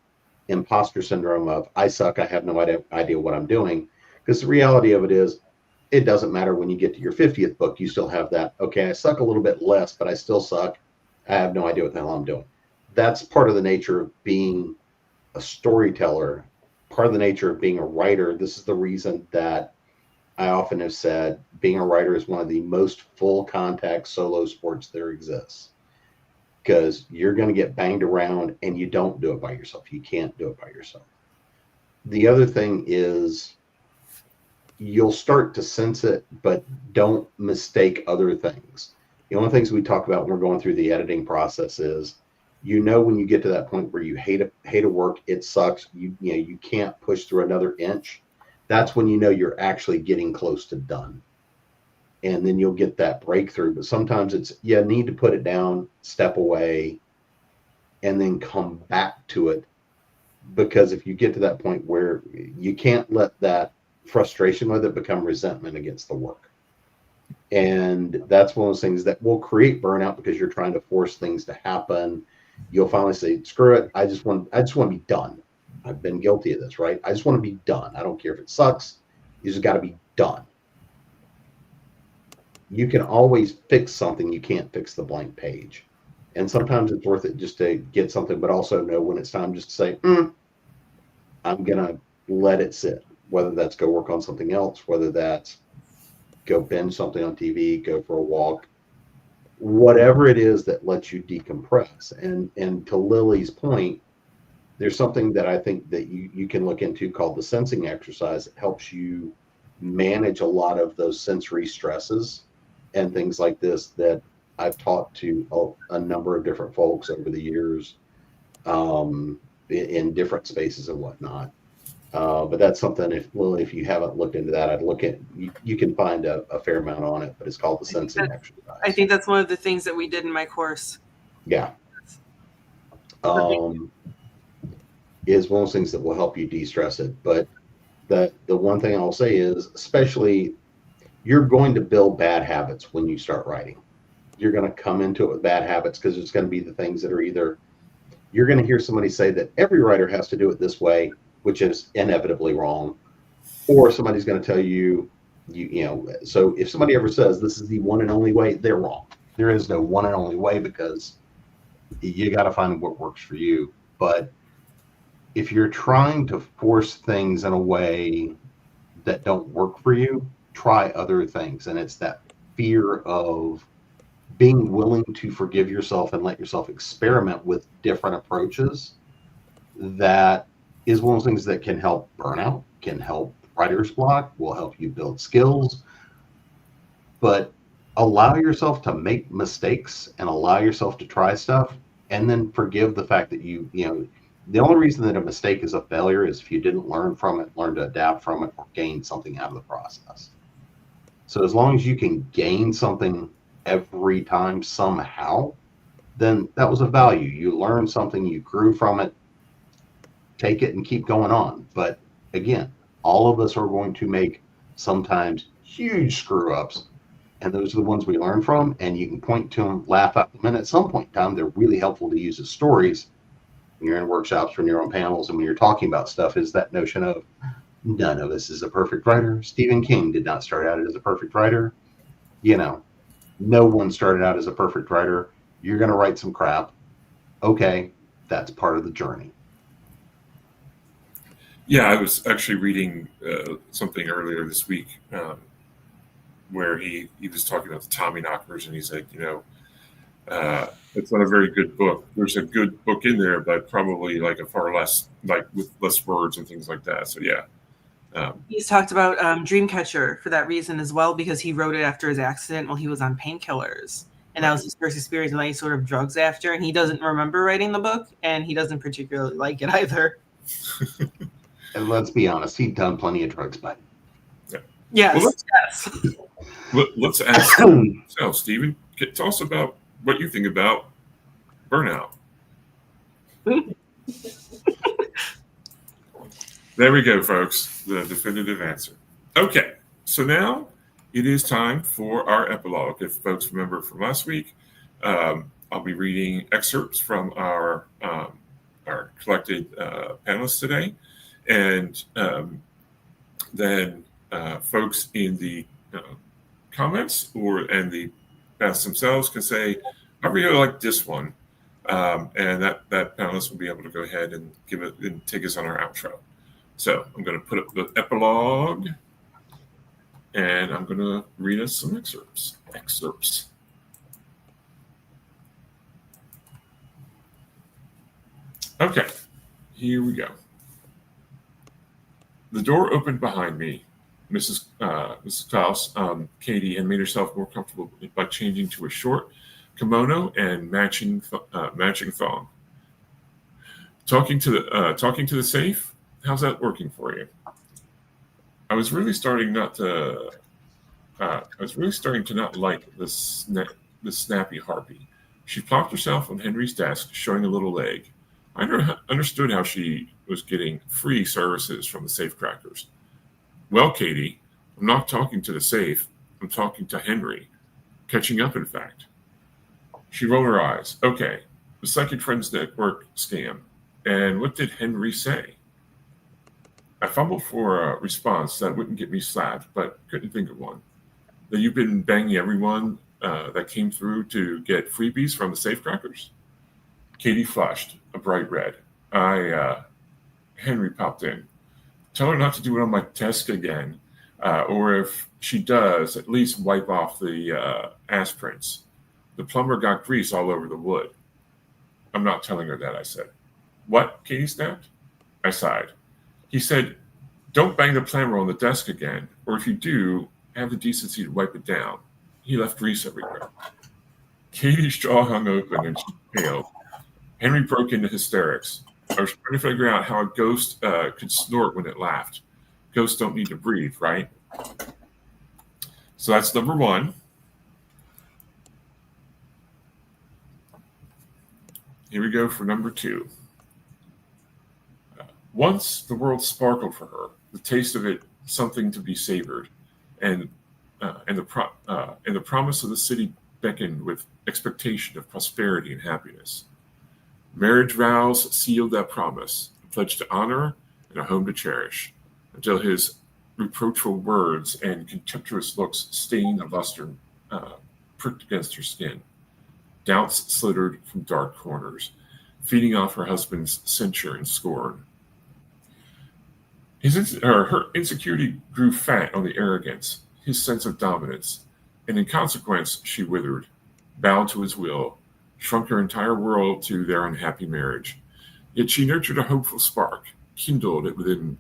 imposter syndrome of I suck, I have no idea what I'm doing. Because the reality of it is, it doesn't matter when you get to your 50th book, you still have that, okay, I suck a little bit less, but I still suck. I have no idea what the hell I'm doing. That's part of the nature of being a storyteller, part of the nature of being a writer. This is the reason that I often have said being a writer is one of the most full contact solo sports there exists, because you're going to get banged around and you don't do it by yourself. You can't do it by yourself. The other thing is you'll start to sense it, but don't mistake other things. The only things we talk about when we're going through the editing process is, when you get to that point where you hate a work, it sucks, you can't push through another inch. That's when you're actually getting close to done. And then you'll get that breakthrough. But sometimes it's, you need to put it down, step away, and then come back to it. Because if you get to that point where you can't let that frustration with it become resentment against the work. And that's one of those things that will create burnout because you're trying to force things to happen. You'll finally say, screw it. I just want to be done. I've been guilty of this, right? I just want to be done. I don't care if it sucks. You just got to be done. You can always fix something. You can't fix the blank page. And sometimes it's worth it just to get something, but also know when it's time just to say, I'm going to let it sit. Whether that's go work on something else, whether that's go binge something on TV, go for a walk, whatever it is that lets you decompress. And to Lily's point, there's something that I think that you can look into called the sensing exercise. It helps you manage a lot of those sensory stresses and things like this that I've taught to a number of different folks over the years in different spaces and whatnot. But that's something, if you haven't looked into that, I'd look at, you can find a fair amount on it, but it's called the sensing exercise. I think that's one of the things that we did in my course. Yeah. Is one of those things that will help you de-stress it. But the one thing I'll say is, especially, you're going to build bad habits when you start writing. You're going to come into it with bad habits because it's going to be the things that are either, you're going to hear somebody say that every writer has to do it this way, which is inevitably wrong, or somebody's going to tell you, so if somebody ever says this is the one and only way, they're wrong. There is no one and only way because you got to find what works for you. But if you're trying to force things in a way that don't work for you, try other things. And it's that fear of being willing to forgive yourself and let yourself experiment with different approaches. That is one of those things that can help burnout, can help writer's block, will help you build skills. But allow yourself to make mistakes and allow yourself to try stuff, and then forgive the fact that the only reason that a mistake is a failure is if you didn't learn from it, learn to adapt from it, or gain something out of the process. So as long as you can gain something every time somehow, then that was a value. You learned something, you grew from it, take it and keep going on. But again, all of us are going to make sometimes huge screw ups, and those are the ones we learn from, and you can point to them, laugh at them, and at some point in time, they're really helpful to use as stories when you're in workshops, when you're on panels, and when you're talking about stuff. Is that notion of none of us is a perfect writer. Stephen King did not start out as a perfect writer. No one started out as a perfect writer. You're going to write some crap. Okay, that's part of the journey. Yeah, I was actually reading something earlier this week where he was talking about the Tommyknockers, and he's like, it's not a very good book. There's a good book in there, but probably like a far less, like with less words and things like that. So yeah. He's talked about Dreamcatcher for that reason as well, because he wrote it after his accident while he was on painkillers. And that was his first experience with any sort of drugs after. And he doesn't remember writing the book, and he doesn't particularly like it either. And let's be honest, he'd done plenty of drugs, but yes. Let's ask Stephen, tell us about what you think about Burnout. There we go, folks. The definitive answer. Okay, so now it is time for our epilogue. If folks remember from last week, I'll be reading excerpts from our collected panelists today, and then folks in the comments and the panelists themselves can say, I really like this one, and that panelist will be able to go ahead and give it and take us on our outro. So I'm going to put up the epilogue, and I'm going to read us some excerpts. Okay, here we go. The door opened behind me. Mrs. Klaus, Katie, had made herself more comfortable by changing to a short kimono and matching thong. Talking to the safe. How's that working for you? I was really starting to not like the snappy harpy. She plopped herself on Henry's desk, showing a little leg. I understood how she was getting free services from the safecrackers. Well, Katie, I'm not talking to the safe. I'm talking to Henry. Catching up, in fact. She rolled her eyes. Okay, the Psychic Friends Network scam. And what did Henry say? I fumbled for a response that wouldn't get me slapped, but couldn't think of one. That you've been banging everyone that came through to get freebies from the safecrackers? Katie flushed, a bright red. Henry popped in. Tell her not to do it on my desk again. Or if she does, at least wipe off the ass prints. The plumber got grease all over the wood. I'm not telling her that, I said. What? Katie snapped. I sighed. He said, don't bang the plumber on the desk again, or if you do, have the decency to wipe it down. He left grease everywhere. Katie's jaw hung open and she paled. Henry broke into hysterics. I was trying to figure out how a ghost could snort when it laughed. Ghosts don't need to breathe, right? So that's number one. Here we go for number two. Once the world sparkled for her, the taste of it something to be savored, and the promise of the city beckoned with expectation of prosperity and happiness. Marriage vows sealed that promise, a pledge to honor and a home to cherish, until his reproachful words and contemptuous looks stained the luster pricked against her skin. Doubts slithered from dark corners, feeding off her husband's censure and scorn. Her insecurity grew fat on the arrogance, his sense of dominance, and in consequence she withered, bowed to his will, shrunk her entire world to their unhappy marriage. Yet she nurtured a hopeful spark, kindled it within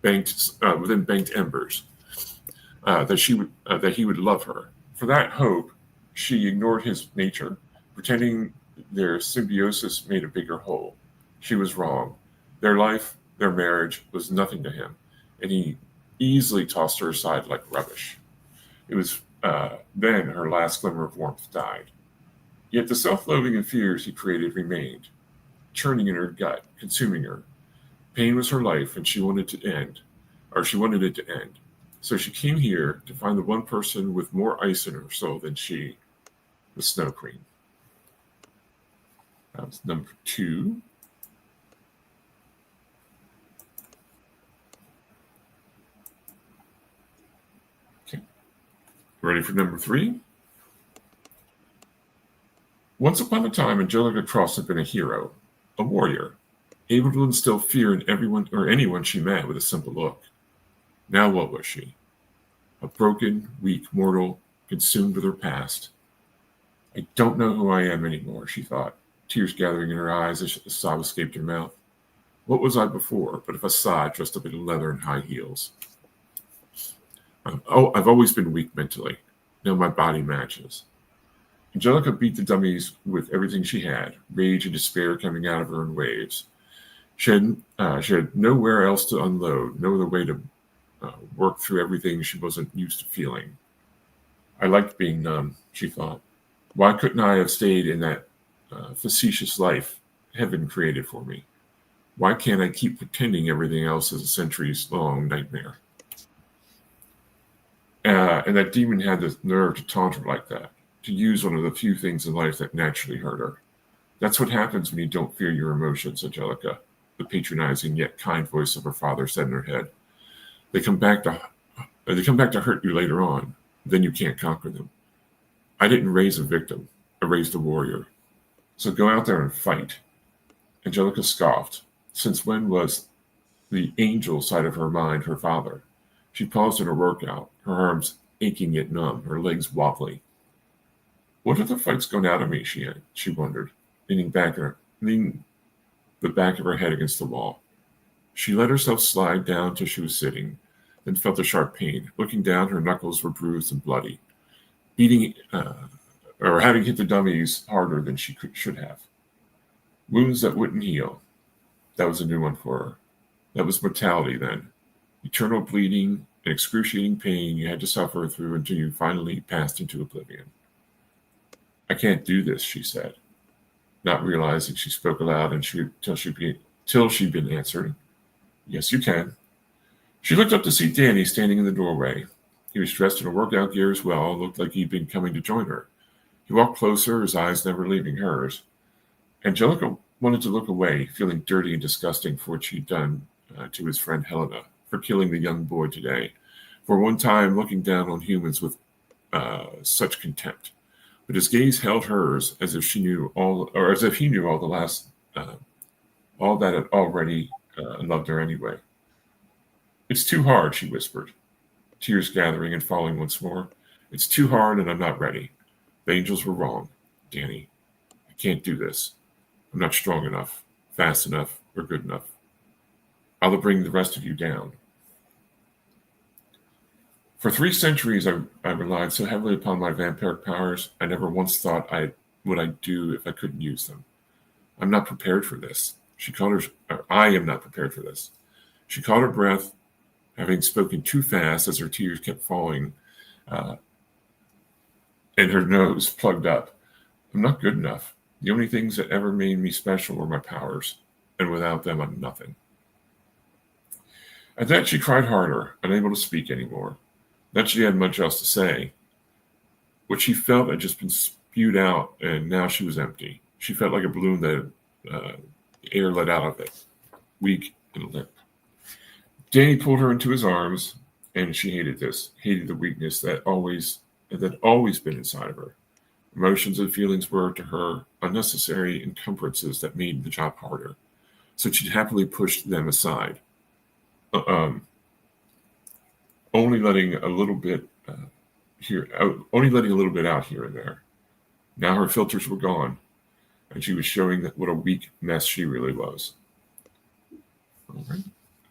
banked embers, that he would love her. For that hope, she ignored his nature, pretending their symbiosis made a bigger whole. She was wrong. Their life, their marriage, was nothing to him, and he easily tossed her aside like rubbish. It was then her last glimmer of warmth died. Yet the self-loathing and fears he created remained, churning in her gut, consuming her. Pain was her life, and she wanted it to end. So she came here to find the one person with more ice in her soul than she, the Snow Queen. That was number two. Okay. Ready for number three? Once upon a time, Angelica Cross had been a hero, a warrior, able to instill fear in everyone or anyone she met with a simple look. Now what was she? A broken, weak mortal, consumed with her past. I don't know who I am anymore, she thought, tears gathering in her eyes as a sob escaped her mouth. What was I before but a facade dressed up in leather and high heels? I've always been weak mentally. Now my body matches. Angelica beat the dummies with everything she had, rage and despair coming out of her in waves. She had nowhere else to unload, no other way to work through everything she wasn't used to feeling. I liked being numb, she thought. Why couldn't I have stayed in that facetious life heaven created for me? Why can't I keep pretending everything else is a centuries-long nightmare? And that demon had the nerve to taunt her like that, to use one of the few things in life that naturally hurt her. That's what happens when you don't fear your emotions, Angelica, the patronizing yet kind voice of her father said in her head. They come back to hurt you later on. Then you can't conquer them. I didn't raise a victim. I raised a warrior. So go out there and fight. Angelica scoffed. Since when was the angel side of her mind her father? She paused in her workout, her arms aching yet numb, her legs wobbly. What are the fights going out of me, she wondered, leaning the back of her head against the wall. She let herself slide down till she was sitting, then felt a sharp pain. Looking down, her knuckles were bruised and bloody, having hit the dummies harder than she should have. Wounds that wouldn't heal. That was a new one for her. That was mortality then. Eternal bleeding and excruciating pain you had to suffer through until you finally passed into oblivion. I can't do this, she said, not realizing she spoke aloud till she'd been answered. Yes, you can. She looked up to see Danny standing in the doorway. He was dressed in a workout gear as well, looked like he'd been coming to join her. He walked closer, his eyes never leaving hers. Angelica wanted to look away, feeling dirty and disgusting for what she'd done to his friend Helena, for killing the young boy today, for one time looking down on humans with such contempt. But his gaze held hers as if he knew all that had already loved her anyway. It's too hard, she whispered, tears gathering and falling once more. It's too hard and I'm not ready. The angels were wrong, Danny. I can't do this. I'm not strong enough, fast enough, or good enough. I'll bring the rest of you down. For 3 centuries, I relied so heavily upon my vampiric powers, I never once thought what I'd do if I couldn't use them. I'm not prepared for this. I am not prepared for this. She caught her breath, having spoken too fast as her tears kept falling, and her nose plugged up. I'm not good enough. The only things that ever made me special were my powers, and without them, I'm nothing. At that, she cried harder, unable to speak anymore. Not she had much else to say. What she felt had just been spewed out, and now she was empty. She felt like a balloon that air let out of it, weak and limp. Danny pulled her into his arms, and she hated the weakness that had always been inside of her. Emotions and feelings were, to her, unnecessary encumbrances that made the job harder, so she'd happily pushed them aside, only letting a little bit out here and there. Now her filters were gone, and she was showing what a weak mess she really was. All right,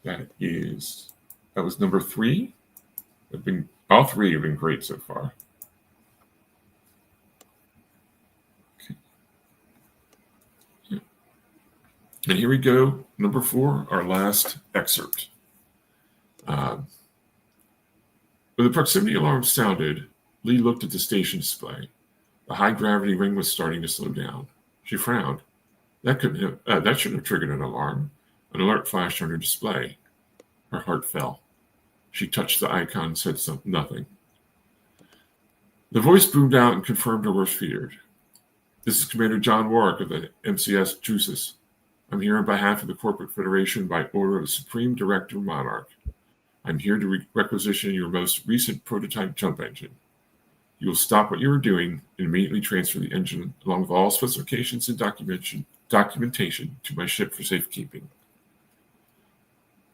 that was number 3. All 3 have been great so far. And here we go, number 4, our last excerpt. When the proximity alarm sounded, Lee looked at the station display. The high-gravity ring was starting to slow down. She frowned. That shouldn't have triggered an alarm. An alert flashed on her display. Her heart fell. She touched the icon and said nothing. The voice boomed out and confirmed her worst fears. This is Commander John Warwick of the MCS Drusus. I'm here on behalf of the Corporate Federation by order of the Supreme Director Monarch. I'm here to requisition your most recent prototype jump engine. You will stop what you are doing and immediately transfer the engine along with all specifications and documentation to my ship for safekeeping.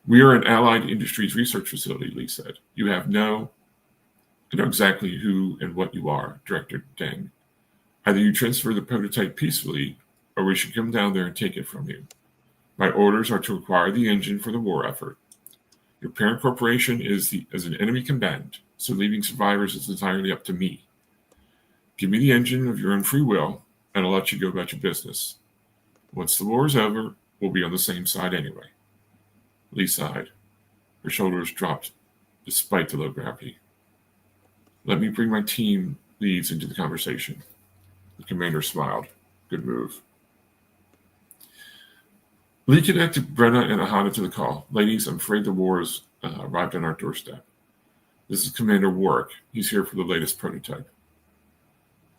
We are an allied industries research facility, Lee said. I know exactly who and what you are, Director Deng. Either you transfer the prototype peacefully, or we should come down there and take it from you. My orders are to acquire the engine for the war effort. Your parent corporation is an enemy combatant, so leaving survivors is entirely up to me. Give me the engine of your own free will, and I'll let you go about your business. Once the war is over, we'll be on the same side anyway. Lee sighed. Her shoulders dropped despite the low gravity. Let me bring my team leads into the conversation. The commander smiled. Good move. Lee connected Brenna and Ahana to the call. Ladies, I'm afraid the war has arrived on our doorstep. This is Commander Warwick. He's here for the latest prototype.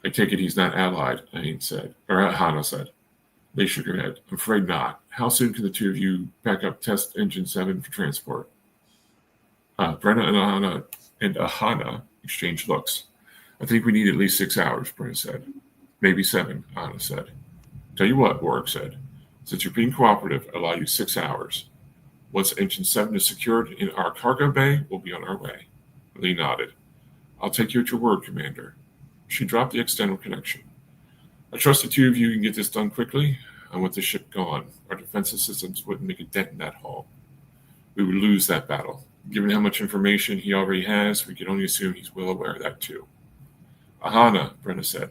I take it he's not allied, Ahana said. Lee shook her head. I'm afraid not. How soon can the two of you pack up test engine 7 for transport? Brenna and Ahana exchanged looks. I think we need at least 6 hours, Brenna said. Maybe 7, Ahana said. Tell you what, Warwick said. Since you're being cooperative, I'll allow you 6 hours. Once engine 7 is secured in our cargo bay, we'll be on our way. Lee nodded. I'll take you at your word, Commander. She dropped the external connection. I trust the two of you can get this done quickly. I want the ship gone. Our defensive systems wouldn't make a dent in that hull. We would lose that battle. Given how much information he already has, we can only assume he's well aware of that too. Ahana, Brenna said,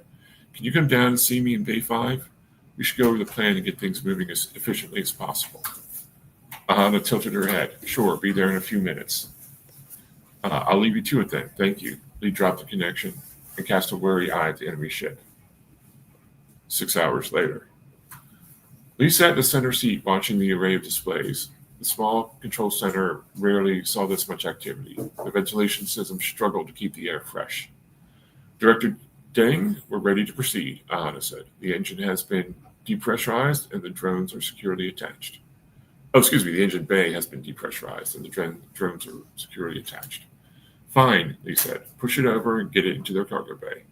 can you come down and see me in Bay 5? We should go over the plan and get things moving as efficiently as possible. Ahana tilted her head. Sure, be there in a few minutes. I'll leave you to it then. Thank you. Lee dropped the connection and cast a wary eye at the enemy ship. 6 hours later. Lee sat in the center seat watching the array of displays. The small control center rarely saw this much activity. The ventilation system struggled to keep the air fresh. Director Deng, we're ready to proceed, Ahana said. The engine has been depressurized and the drones are securely attached. Oh, excuse me, the engine bay has been depressurized and the drones are securely attached. Fine, Lee said. Push it over and get it into their cargo bay.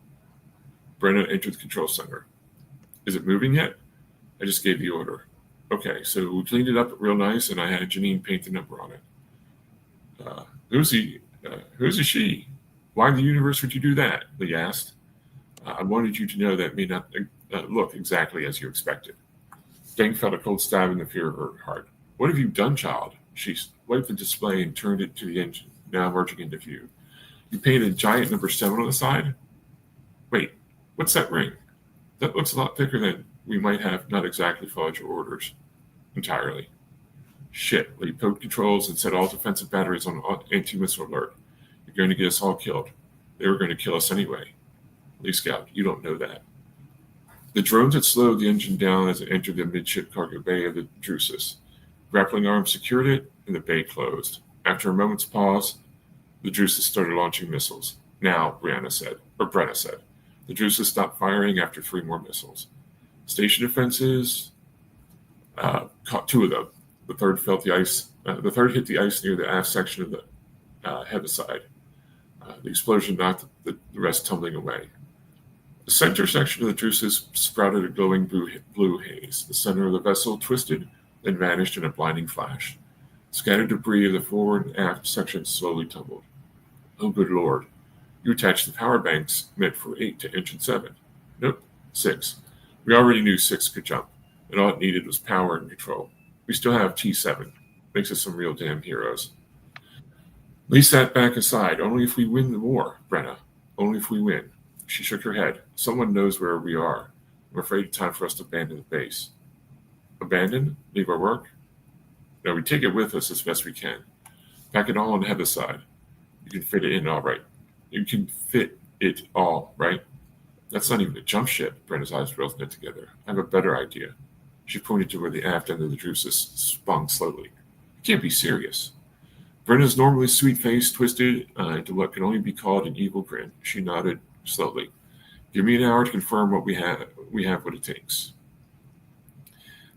Brenna entered the control center. Is it moving yet? I just gave the order. Okay, so we cleaned it up real nice and I had Janine paint the number on it. Who's he? Who's a she? Why in the universe would you do that? Lee asked. I wanted you to know that may not look exactly as you expected. Deng felt a cold stab in the fear of her heart. What have you done, child? She wiped the display and turned it to the engine, now merging into view. You painted a giant number 7 on the side? Wait, what's that ring? That looks a lot thicker than we might have not exactly followed your orders entirely. Shit, Lee poked controls and set all defensive batteries on anti-missile alert. You're going to get us all killed. They were going to kill us anyway. Lee Scout, you don't know that. The drones had slowed the engine down as it entered the midship cargo bay of the Drusus. Grappling arms secured it, and the bay closed. After a moment's pause, the Drusus started launching missiles. Now, Brenna said. The Drusus stopped firing after 3 more missiles. Station defenses caught 2 of them. The third felt the ice. The third hit the ice near the aft section of the heaviside. The explosion knocked the rest tumbling away. The center section of the Drusus sprouted a glowing blue haze. The center of the vessel twisted, then vanished in a blinding flash. Scattered debris of the forward and aft sections slowly tumbled. Oh, good Lord. You attached the power banks meant for 8 to engine 7. Nope, 6. We already knew 6 could jump, and all it needed was power and control. We still have T7. Makes us some real damn heroes. Lee sat back aside. Only if we win the war, Brenna. Only if we win. She shook her head. Someone knows where we are. I'm afraid it's time for us to abandon the base. Abandon? Leave our work? No, we take it with us as best we can. Pack it all on the heaviside. You can fit it in all right. You can fit it all, right? That's not even a jump ship. Brenna's eyes rolled together. I have a better idea. She pointed to where the aft end of the Drusus spun slowly. You can't be serious. Brenna's normally sweet face twisted into what can only be called an evil grin. She nodded slowly. Give me an hour to confirm what we have what it takes.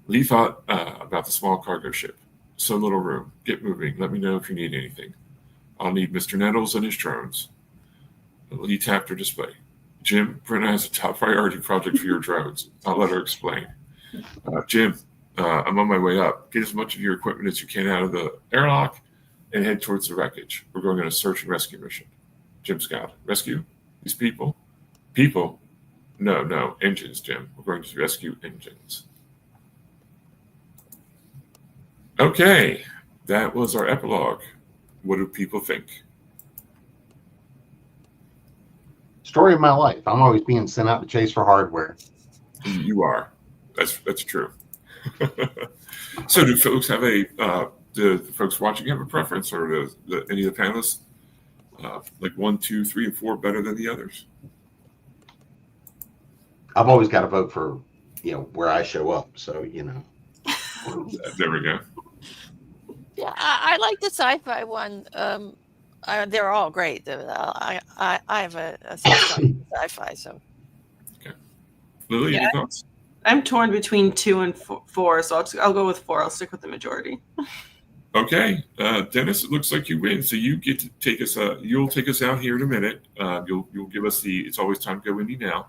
Lee thought about the small cargo ship. So little room. Get moving. Let me know if you need anything. I'll need Mr. Nettles and his drones. Lee tapped her display. Jim, Brenna has a top priority project for your drones. I'll let her explain. Jim, I'm on my way up. Get as much of your equipment as you can out of the airlock and head towards the wreckage. We're going on a search and rescue mission. Jim Scout, rescue? These people? People? No, engines, Jim. We're going to rescue engines. Okay, that was our epilogue. What do people think? Story of my life. I'm always being sent out to chase for hardware. You are. That's true. So do folks have do the folks watching have a preference, or any of the panelists like 1, 2, 3, and 4 better than the others? I've always got to vote for, where I show up. So, There we go. Yeah, I like the sci-fi one. They're all great. I have a sci-fi. So. Okay. Lily, any thoughts? I'm torn between 2 and 4, so I'll go with 4. I'll stick with the majority. Okay, Dennis, it looks like you win. So you get to take us. You'll take us out here in a minute. You'll give us the. It's always time to go indie now.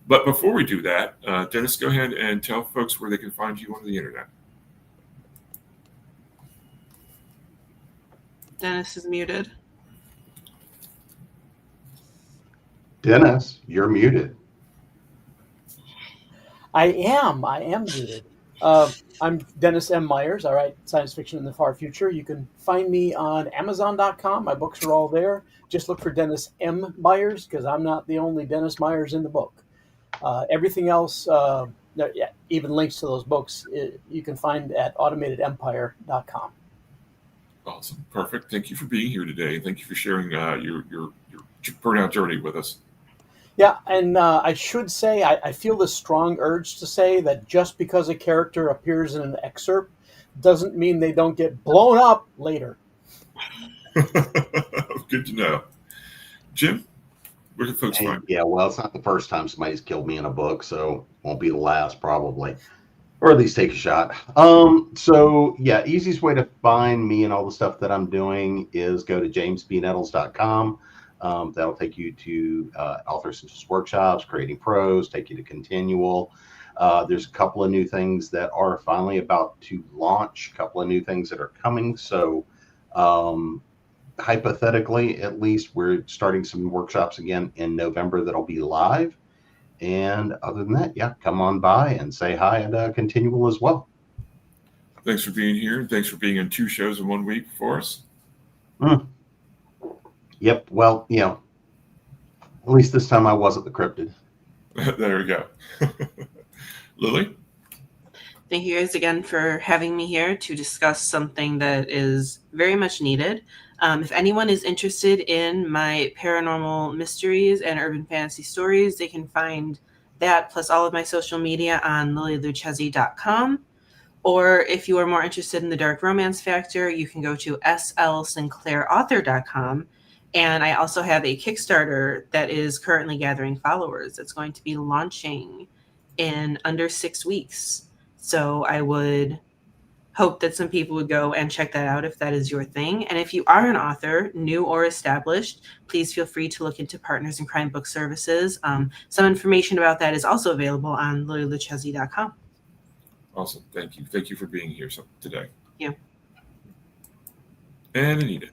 But before we do that, Dennis, go ahead and tell folks where they can find you on the internet. Dennis is muted. Dennis, you're muted. I am muted. I'm Dennis M. Myers. I write science fiction in the far future. You can find me on Amazon.com. My books are all there. Just look for Dennis M. Myers, because I'm not the only Dennis Myers in the book. Everything else, even links to those books, you can find at automatedempire.com. Awesome. Perfect. Thank you for being here today. Thank you for sharing your burnout journey with us. Yeah, and I should say, I feel this strong urge to say that just because a character appears in an excerpt doesn't mean they don't get blown up later. Good to know. Jim, where can folks find you? Yeah, well, it's not the first time somebody's killed me in a book, so won't be the last probably, or at least take a shot. So yeah, easiest way to find me and all the stuff that I'm doing is go to jamesbnettles.com. That'll take you to Author Essentials workshops, creating prose, take you to Continual. There's a couple of new things that are finally about to launch, a couple of new things that are coming. So hypothetically, at least, we're starting some workshops again in November that'll be live. And other than that, yeah, come on by and say hi at Continual as well. Thanks for being here. Thanks for being on 2 shows in 1 week for us. Yep. Well, at least this time I wasn't the cryptid. There we go. Lily? Thank you guys again for having me here to discuss something that is very much needed. If anyone is interested in my paranormal mysteries and urban fantasy stories, they can find that plus all of my social media on lilyluchesi.com. Or if you are more interested in the dark romance factor, you can go to slsinclairauthor.com. And I also have a Kickstarter that is currently gathering followers. It's going to be launching in under 6 weeks. So I would hope that some people would go and check that out if that is your thing. And if you are an author, new or established, please feel free to look into Partners in Crime Book Services. Some information about that is also available on lilyluchesi.com. Awesome. Thank you. Thank you for being here today. Yeah. And Anita.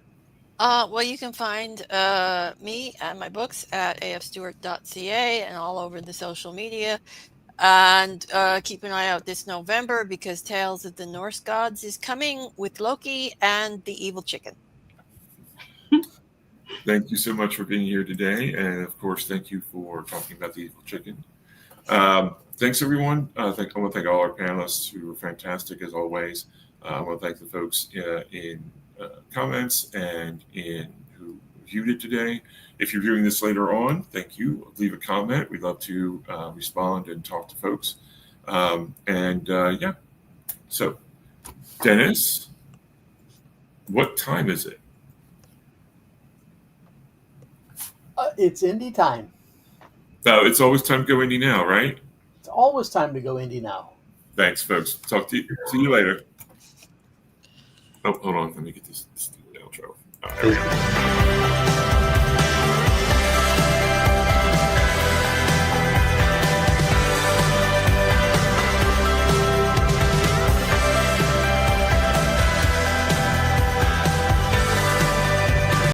Well, you can find me and my books at afstewart.ca and all over the social media. And keep an eye out this November because Tales of the Norse Gods is coming with Loki and the Evil Chicken. Thank you so much for being here today. And of course, thank you for talking about the Evil Chicken. Thanks, everyone. I want to thank all our panelists who were fantastic as always. I want to thank the folks in comments and in who viewed it today. If you're viewing this later on, thank you. Leave a comment. We'd love to respond and talk to folks. Yeah. So, Dennis, what time is it? It's indie time. No, it's always time to go indie now, right? It's always time to go indie now. Thanks, folks. Talk to you. See you later. Oh, hold on. Let me get this outro. There we go.